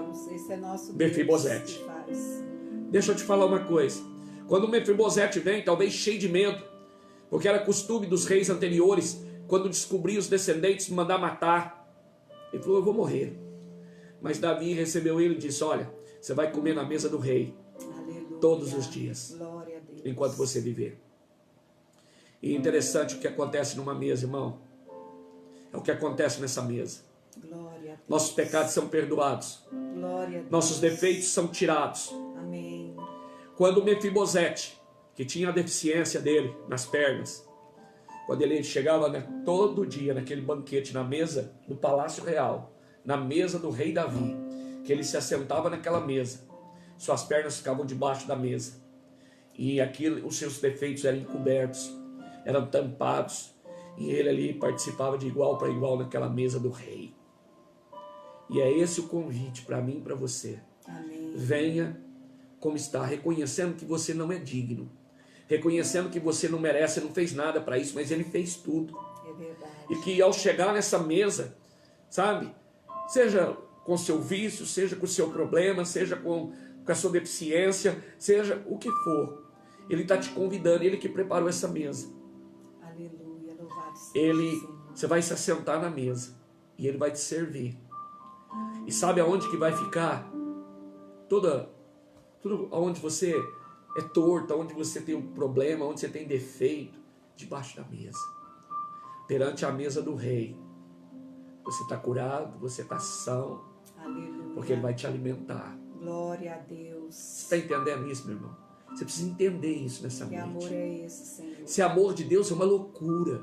Mefibosete. Deixa eu te falar uma coisa. Quando Mefibosete vem, talvez cheio de medo, porque era costume dos reis anteriores, quando descobriam os descendentes, mandar matar. Ele falou: eu vou morrer. Mas Davi recebeu ele e disse: olha, você vai comer na mesa do rei. Aleluia. Todos os dias, glória a Deus, enquanto você viver. E interessante o que acontece numa mesa, irmão. É o que acontece nessa mesa. Glória a Deus. Nossos pecados são perdoados. Glória a Deus. Nossos defeitos são tirados. Amém. Quando Mefibosete, que tinha a deficiência dele nas pernas, quando ele chegava todo dia naquele banquete na mesa do Palácio Real, na mesa do rei Davi, que ele se assentava naquela mesa, suas pernas ficavam debaixo da mesa e os seus defeitos eram encobertos, eram tampados, e ele ali participava de igual para igual naquela mesa do rei. E é esse o convite para mim e para você. Amém. Venha como está, reconhecendo que você não é digno, reconhecendo que você não merece, não fez nada para isso, mas ele fez tudo. É verdade. E que ao chegar nessa mesa, sabe, seja com seu vício, seja com o seu problema, seja com a sua deficiência, seja o que for, ele está te convidando, ele que preparou essa mesa. Aleluia, louvado seja. Você vai se assentar na mesa e ele vai te servir. E sabe aonde que vai ficar tudo aonde você é torto, onde você tem um problema, onde você tem defeito? Debaixo da mesa, perante a mesa do rei. Você está curado, você está são. Aleluia. Porque ele vai te alimentar. Glória a Deus. Você está entendendo isso, meu irmão? Você precisa entender isso nessa Que noite. amor é esse, Senhor? Esse amor de Deus é uma loucura.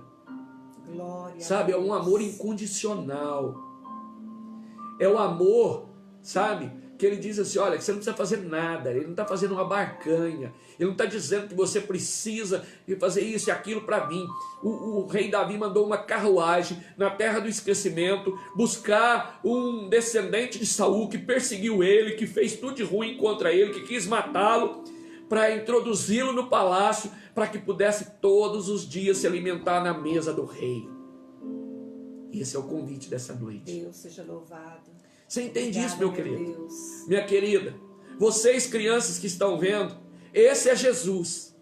Glória Sabe, a é Deus. um amor incondicional. É o amor, sabe, que ele diz assim, olha, que você não precisa fazer nada. Ele não está fazendo uma barganha. Ele não está dizendo que você precisa fazer isso e aquilo para mim. O rei Davi mandou uma carruagem na terra do esquecimento buscar um descendente de Saul que perseguiu ele, que fez tudo de ruim contra ele, que quis matá-lo, para introduzi-lo no palácio, para que pudesse todos os dias se alimentar na mesa do rei. Esse é o convite dessa noite. Deus seja louvado. Você entende Obrigada, isso, meu querido? Deus. Minha querida, vocês crianças que estão vendo, esse é Jesus.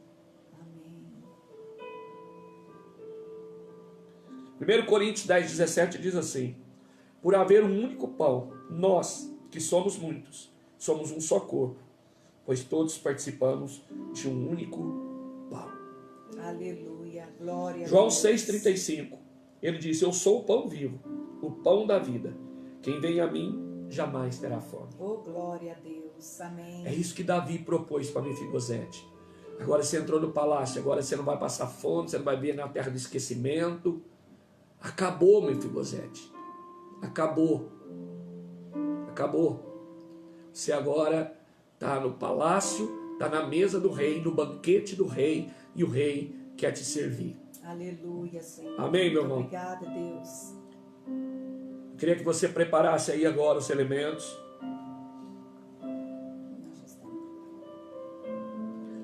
Amém. 1 Coríntios 10, 17 diz assim: por haver um único pão, nós, que somos muitos, somos um só corpo, pois todos participamos de um único pão. Aleluia. Glória a João Deus. 6,35, ele diz: eu sou o pão vivo, o pão da vida. Quem vem a mim jamais terá fome. Oh, glória a Deus. Amém. É isso que Davi propôs para Mefibosete. Agora você entrou no palácio, agora você não vai passar fome, você não vai viver na terra do esquecimento. Acabou, Mefibosete. Acabou. Acabou. Você agora está no palácio, está na mesa do rei, no banquete do rei, e o rei quer te servir. Aleluia, Senhor. Amém, meu Muito irmão? Obrigada, Deus. Eu queria que você preparasse aí agora os elementos. Nós já estamos.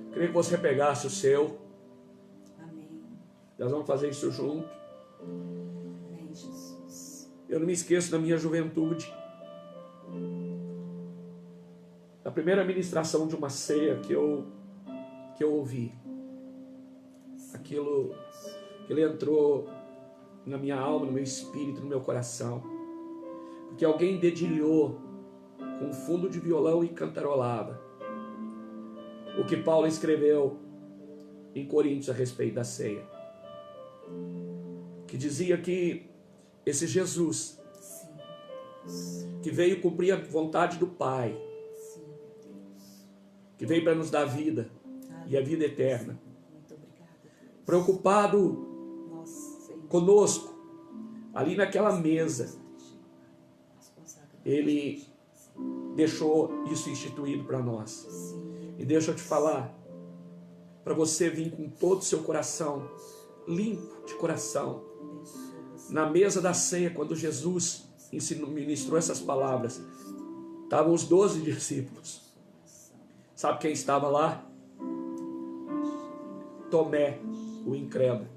Eu queria que você pegasse o seu. Amém. Nós vamos fazer isso junto. Amém, Jesus. Eu não me esqueço da minha juventude. Da primeira ministração de uma ceia que eu ouvi. Aquilo entrou na minha alma, no meu espírito, no meu coração. Porque alguém dedilhou com fundo de violão e cantarolava o que Paulo escreveu em Coríntios a respeito da ceia. Que dizia que esse Jesus, Sim, Deus. que veio cumprir a vontade do Pai, Sim, Deus. que veio para nos dar vida e a vida eterna, Muito obrigada, Deus. preocupado Nossa, Senhor. conosco, ali naquela mesa, ele deixou isso instituído para nós. Sim, E deixa eu te falar, para você vir com todo o seu coração, limpo de coração, abençoa. na mesa da ceia, quando Jesus ministrou essas palavras, estavam os 12 discípulos. Sabe quem estava lá? Tomé, o incrédulo.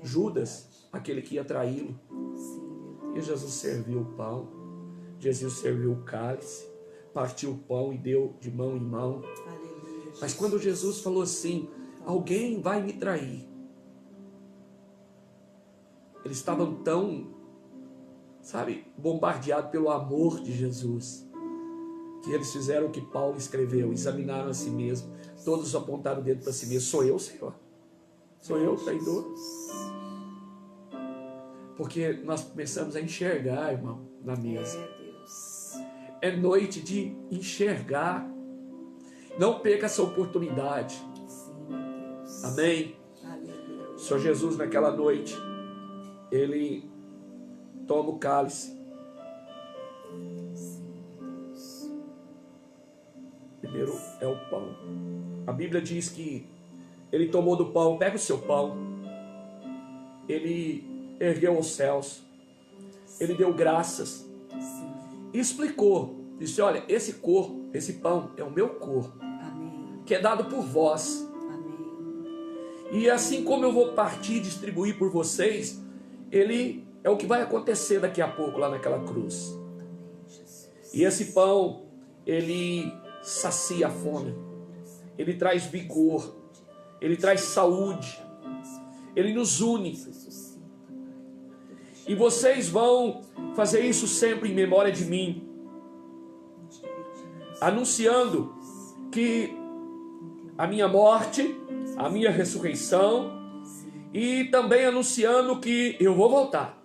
Judas, aquele que ia traí-lo. Sim, meu E Jesus serviu o pão, Jesus serviu o cálice, partiu o pão e deu de mão em mão. Deus. Aleluia. Mas quando Jesus falou assim, alguém vai me trair, eles estavam tão, bombardeados pelo amor de Jesus, que eles fizeram o que Paulo escreveu, examinaram a si mesmo, todos apontaram o dedo para si mesmo. Sou eu, Senhor? Sou eu, traidor? Porque nós começamos a enxergar, irmão, na mesa. É, Deus. É noite de enxergar. Não perca essa oportunidade. Sim, meu Deus. Amém? Aleluia. O Senhor Jesus, naquela noite, ele toma o cálice. Sim, Deus. Primeiro é o pão. A Bíblia diz que ele tomou do pão, pega o seu pão, ele ergueu aos céus, ele deu graças Sim. e explicou, disse: olha, esse corpo, esse pão é o meu corpo, Amém. que é dado por vós. Amém. E assim como eu vou partir e distribuir por vocês, ele é o que vai acontecer daqui a pouco lá naquela cruz. Amém, Jesus. E esse pão, ele sacia a fome, ele traz vigor, ele traz saúde, ele nos une. E vocês vão fazer isso sempre em memória de mim, anunciando que a minha morte, a minha ressurreição, e também anunciando que eu vou voltar.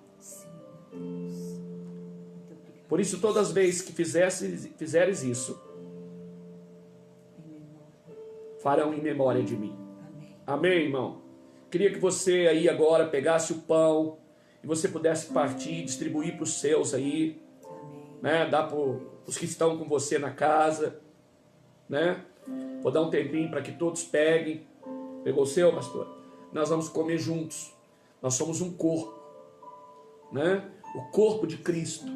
Por isso, todas as vezes que fizeres isso, farão em memória de mim. Amém. Amém, irmão? Queria que você aí agora pegasse o pão e você pudesse partir, distribuir para os seus aí, né? Dar para os que estão com você na casa, né? Vou dar um tempinho para que todos peguem. Pegou o seu, pastor? Nós vamos comer juntos. Nós somos um corpo, né? O corpo de Cristo.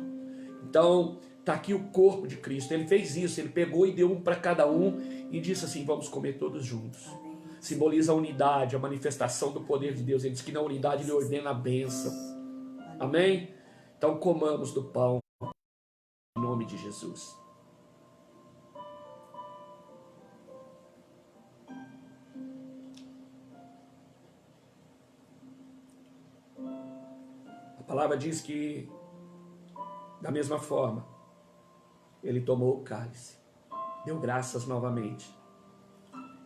Então, está aqui o corpo de Cristo. Ele fez isso, ele pegou e deu um para cada um e disse assim: vamos comer todos juntos. Amém. Simboliza a unidade, a manifestação do poder de Deus. Ele diz que na unidade ele ordena a bênção. Amém? Então comamos do pão em nome de Jesus. A palavra diz que, da mesma forma, ele tomou o cálice, deu graças novamente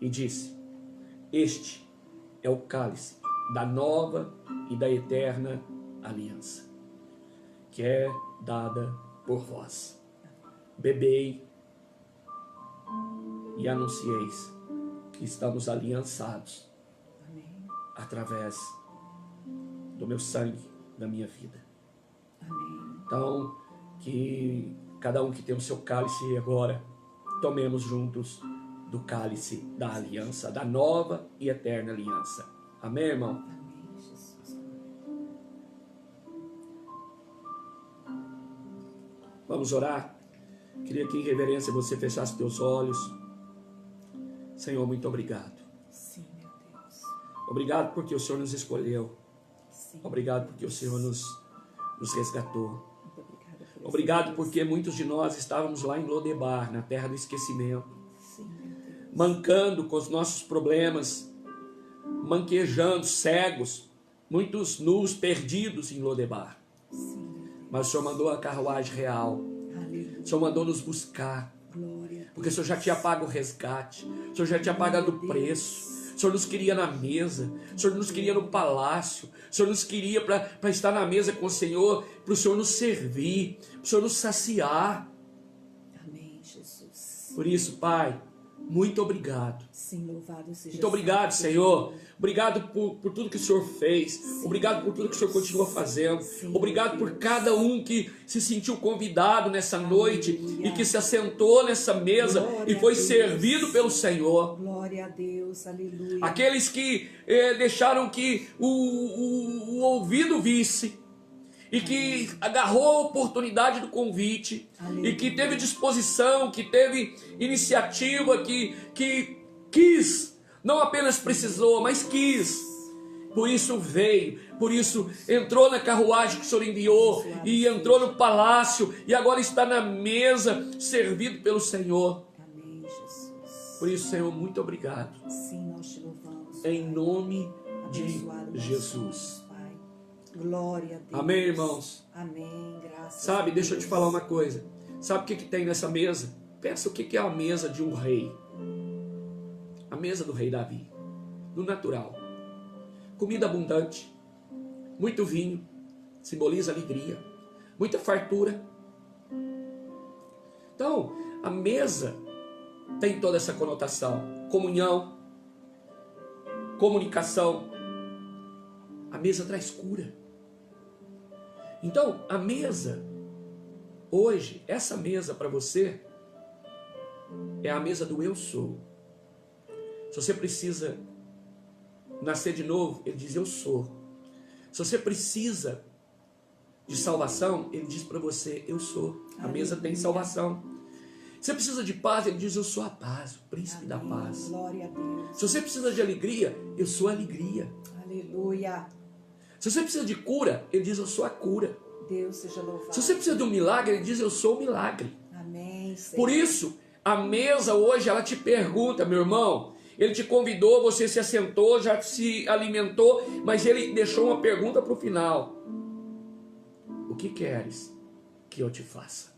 e disse: este é o cálice da nova e da eterna aliança, que é dada por vós. Bebei e anuncieis que estamos aliançados através do meu sangue, da minha vida. Amém. Então, que cada um que tem o seu cálice agora, tomemos juntos do cálice da aliança, da nova e eterna aliança. Amém, irmão? Amém, Jesus. Vamos orar? Queria que em reverência você fechasse teus olhos. Senhor, muito obrigado. Sim, meu Deus. Obrigado porque o Senhor nos escolheu. Sim. Obrigado porque o Senhor nos resgatou. Muito obrigada por Obrigado porque muitos de nós estávamos lá em Lodebar, na terra do esquecimento, Sim, meu Deus. mancando com os nossos problemas, manquejando, cegos, muitos nus, perdidos em Lodebar. Sim, meu Deus. Mas o Senhor mandou a carruagem real. Aleluia. O Senhor mandou nos buscar, Glória. porque o Senhor já tinha pago o resgate, o Senhor já tinha pagado o preço. O Senhor nos queria na mesa, o Senhor nos queria no palácio, o Senhor nos queria para estar na mesa com o Senhor, para o Senhor nos servir, para o Senhor nos saciar. Amém, Jesus. Por isso, Pai, muito obrigado. Sim, louvado seja. Muito obrigado, Santo Senhor. Deus. Obrigado por tudo que o Senhor fez. Sim, Obrigado por tudo que o Senhor continua fazendo. Sim, Obrigado por Deus. cada um que se sentiu convidado nessa noite Aleluia. e que se assentou nessa mesa Glória e foi a Deus. servido pelo Senhor. Glória a Deus, aleluia. Aqueles que deixaram que o ouvido visse e que agarrou a oportunidade do convite, Aleluia. e que teve disposição, que teve iniciativa, que quis, não apenas precisou, mas quis. Por isso veio, por isso entrou na carruagem que o Senhor enviou e entrou no palácio e agora está na mesa, servido pelo Senhor. Amém, Jesus. Por isso, Senhor, muito obrigado. Sim, nós te louvamos. Em Pai. nome de Abençoado nós Jesus. somos, Pai. Glória a Deus. Amém, irmãos? Amém, graças a Sabe, Deus. deixa eu te falar uma coisa. Sabe o que tem nessa mesa? Pensa o que é a mesa de um rei. A mesa do rei Davi. No natural. Comida abundante. Muito vinho. Simboliza alegria. Muita fartura. Então, a mesa tem toda essa conotação. Comunhão. Comunicação. A mesa traz cura. Então, a mesa, hoje, essa mesa para você, é a mesa do eu sou. Se você precisa nascer de novo, ele diz eu sou. Se você precisa de salvação, ele diz para você eu sou. A mesa tem salvação. Se você precisa de paz, ele diz eu sou a paz, o príncipe da paz. Glória a Deus. Se você precisa de alegria, eu sou a alegria. Aleluia. Se você precisa de cura, ele diz eu sou a cura. Deus seja louvado. Se você precisa de um milagre, ele diz eu sou o milagre. Amém, Senhor. Por isso, a mesa hoje, ela te pergunta, meu irmão, ele te convidou, você se assentou, já se alimentou, mas ele deixou uma pergunta para o final. O que queres que eu te faça?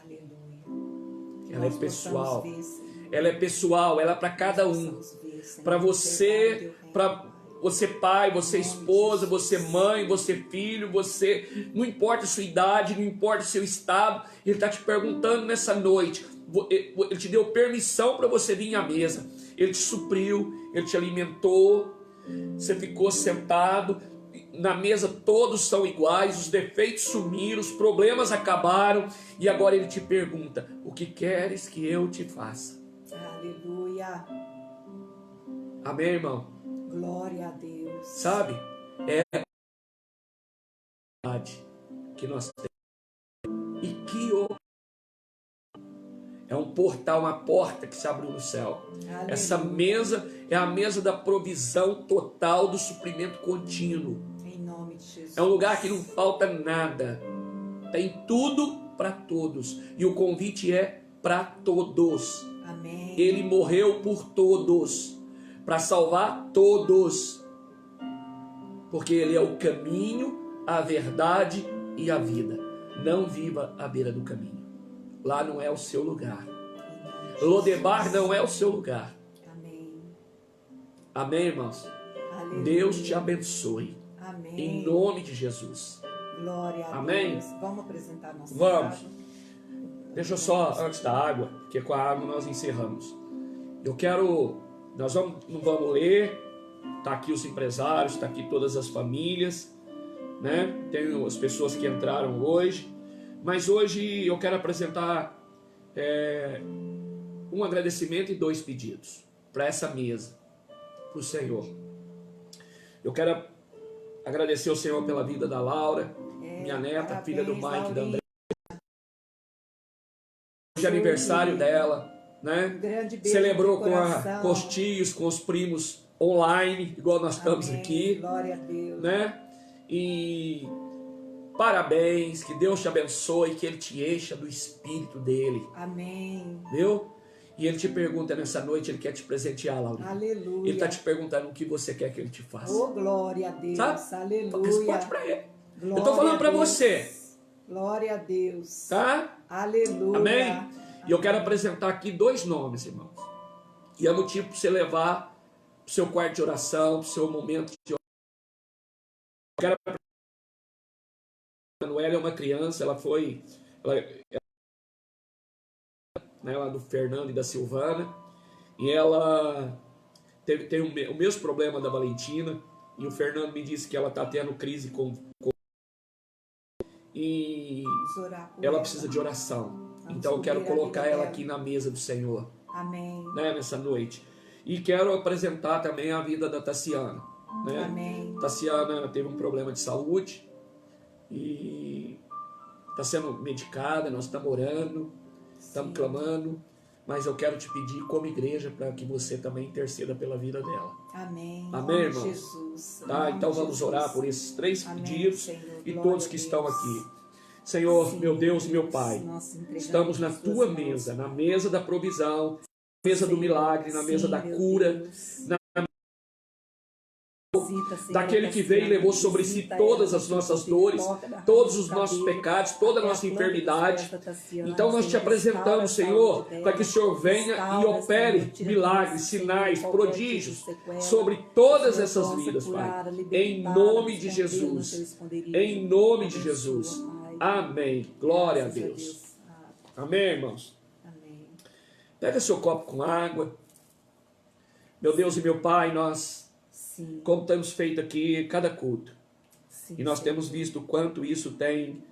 Aleluia. Que Ela é nós pessoal. possamos ver, Senhor. Ela é pessoal, ela é para cada um. Possamos ver, Senhor, Para você, observar o teu reino, para Pai. você pai, você esposa, você mãe, você filho, você, não importa a sua idade, não importa o seu estado, Ele está te perguntando nessa noite. Ele te deu permissão para você vir à mesa. Ele te supriu, Ele te alimentou, você ficou sentado. Na mesa todos são iguais, os defeitos sumiram, os problemas acabaram. E agora Ele te pergunta: o que queres que eu te faça? Aleluia. Amém, irmão? Glória a Deus. Sabe? É a verdade que nós temos. E que é um portal, uma porta que se abriu no céu. Aleluia. Essa mesa é a mesa da provisão total, do suprimento contínuo. Em nome de Jesus. É um lugar que não falta nada. Tem tudo para todos. E o convite é para todos. Amém. Ele morreu por todos, para salvar todos. Porque Ele é o caminho, a verdade e a vida. Não viva à beira do caminho. Lá não é o seu lugar. Lodebar não é o seu lugar. Amém. Amém, irmãos? Aleluia. Deus te abençoe. Amém. Em nome de Jesus. Glória a Amém? Deus. Vamos apresentar nossa Vamos. água? Deixa eu só, antes da água, porque com a água nós encerramos. Nós não vamos ler. Está aqui os empresários, está aqui todas as famílias, né? Tem as pessoas que entraram hoje. Mas hoje eu quero apresentar um agradecimento e 2 pedidos para essa mesa, para o Senhor. Eu quero agradecer ao Senhor pela vida da Laura, minha neta, parabéns, filha do Mike, Laurinha. da André. Hoje é aniversário dela, né? Um grande beijo. Celebrou no com coração. os tios, com os primos online, igual nós estamos Amém. aqui, Glória a Deus. né? E parabéns, que Deus te abençoe, que Ele te encha do Espírito dele, Amém. viu? E Ele te pergunta nessa noite, Ele quer te presentear, Laura. Aleluia. Ele está te perguntando o que você quer que Ele te faça. Oh, glória a Deus. Sabe? Aleluia. Responde para Ele. Glória Eu estou falando a para Deus. você, Glória a Deus. tá? Aleluia. Amém? E eu quero apresentar aqui 2 nomes, irmãos. E é motivo para você levar para o seu quarto de oração, para o seu momento de oração. Eu quero apresentar a Manuela, é uma criança, ela lá do Fernando e da Silvana, e ela tem o mesmo problema da Valentina, e o Fernando me disse que ela está tendo crise e Vamos orar por ela precisa de oração. Vamos Então eu quero subir a colocar vida ela dela. aqui na mesa do Senhor, Amém. né, nessa noite. E quero apresentar também a vida da Tassiana, né? Amém. Tassiana teve um problema de saúde e está sendo medicada, nós estamos orando, estamos clamando, mas eu quero te pedir como igreja para que você também interceda pela vida dela. Amém. Amém, Em nome de irmãos? Jesus. Em Tá? nome Então de vamos Jesus. orar por esses 3 Amém, pedidos Senhor. e Glória todos a que Deus. estão aqui. Senhor, Sim, meu Deus, meu Pai, nós entregamos estamos na nas tua tuas mãos. mesa, na mesa da provisão, na mesa do milagre, na mesa Sim, da meu cura, Deus. na Visita, Senhor, daquele que veio e Tassiana, levou sobre si visita todas ela, as nossas Senhor, dores, toca da todos raiz os do nossos cabelo, pecados, toda a até nossa planta dos enfermidade. pés da Tassiana, Então nós te Senhor, apresentamos, restaura a Senhor, saúde dela, para que o Senhor venha e restaura, opere Senhor, tira milagres, do Senhor, sinais, qualquer tipo de prodígios sequela. sobre todas Senhor, essas possa vidas, curar, Pai. Em libertar, nome de esconder no Jesus. teu esconderijo. Em nome de Abençoa, Jesus. Pai. Amém. Glória a Graças Deus. Ah, Amém, irmãos? amém. Pega seu copo com água. Meu Deus e meu Pai, nós, Sim. como temos feito aqui cada culto, Sim, e nós Senhor. temos visto o quanto isso tem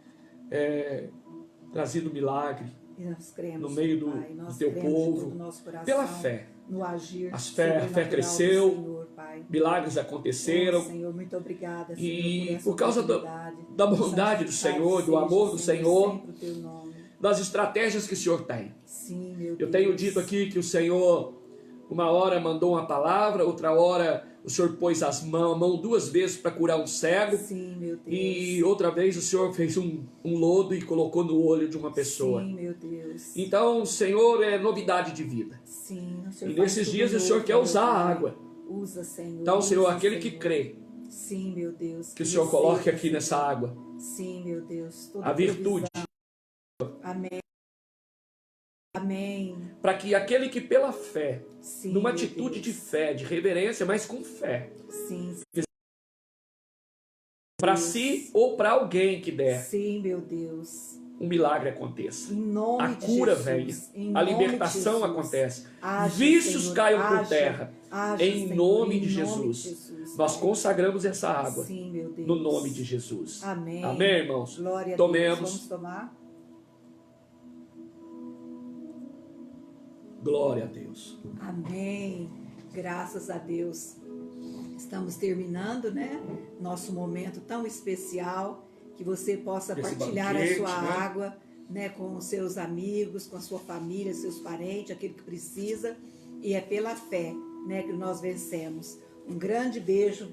trazido milagre E nós cremos, no meio Pai, nós do teu cremos de povo, todo o nosso coração, pela fé. no agir A sobrenatural fé do cresceu, Senhor, Pai. milagres Oh, aconteceram, Senhor, muito obrigada, Senhor, e essa por causa oportunidade. da bondade do Santificado Senhor, do seja, amor do Senhor, sempre o teu nome. das estratégias que o Senhor tem. Sim, meu Eu Deus. tenho dito aqui que o Senhor, uma hora mandou uma palavra, outra hora o Senhor pôs a mão 2 vezes para curar um cego, Sim, meu Deus. e outra vez o Senhor fez um lodo e colocou no olho de uma pessoa. Sim, meu Deus. Então, o Senhor é novidade de vida. Sim, o Senhor E faz nesses tudo dias o Senhor novo, quer meu usar a Pai. água. Usa, Senhor. Então, Senhor, usa, aquele que Senhor. crê, Sim, meu Deus. que o Senhor receba, coloque aqui Senhor. nessa água Sim, meu Deus. Toda a virtude, provisão. Amém. Amém. Para que aquele que pela fé, Sim, numa meu atitude Deus. de fé, de reverência, mas com fé, Sim, para Deus. si ou para alguém que der, Sim, meu Deus. um milagre aconteça. Em nome A de cura Jesus. venha. Em A nome libertação de Jesus. acontece. Haja, Vícios Senhor, caiam por haja, terra. haja, Em Senhor, nome em de nome Jesus. de Jesus. Nós consagramos essa água. Sim, meu Deus. No nome de Jesus. Amém. Amém, irmãos? Glória a Tomemos. Deus. Vamos tomar? Glória a Deus. Amém. Graças a Deus. Estamos terminando, né? Nosso momento tão especial. Que você possa Esse partilhar banquete, a sua né? água, né? Com os seus amigos, com a sua família, seus parentes, aquele que precisa. E é pela fé, né? Que nós vencemos. Um grande beijo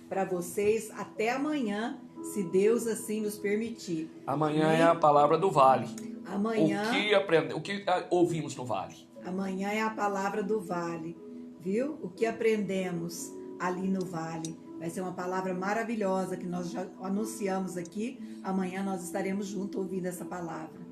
para vocês. Até amanhã, se Deus assim nos permitir. Amanhã Amém? é a palavra do vale. Amanhã. O que ouvimos no vale? Amanhã é a palavra do vale, viu? O que aprendemos ali no vale. Vai ser uma palavra maravilhosa que nós já anunciamos aqui. Amanhã nós estaremos juntos ouvindo essa palavra.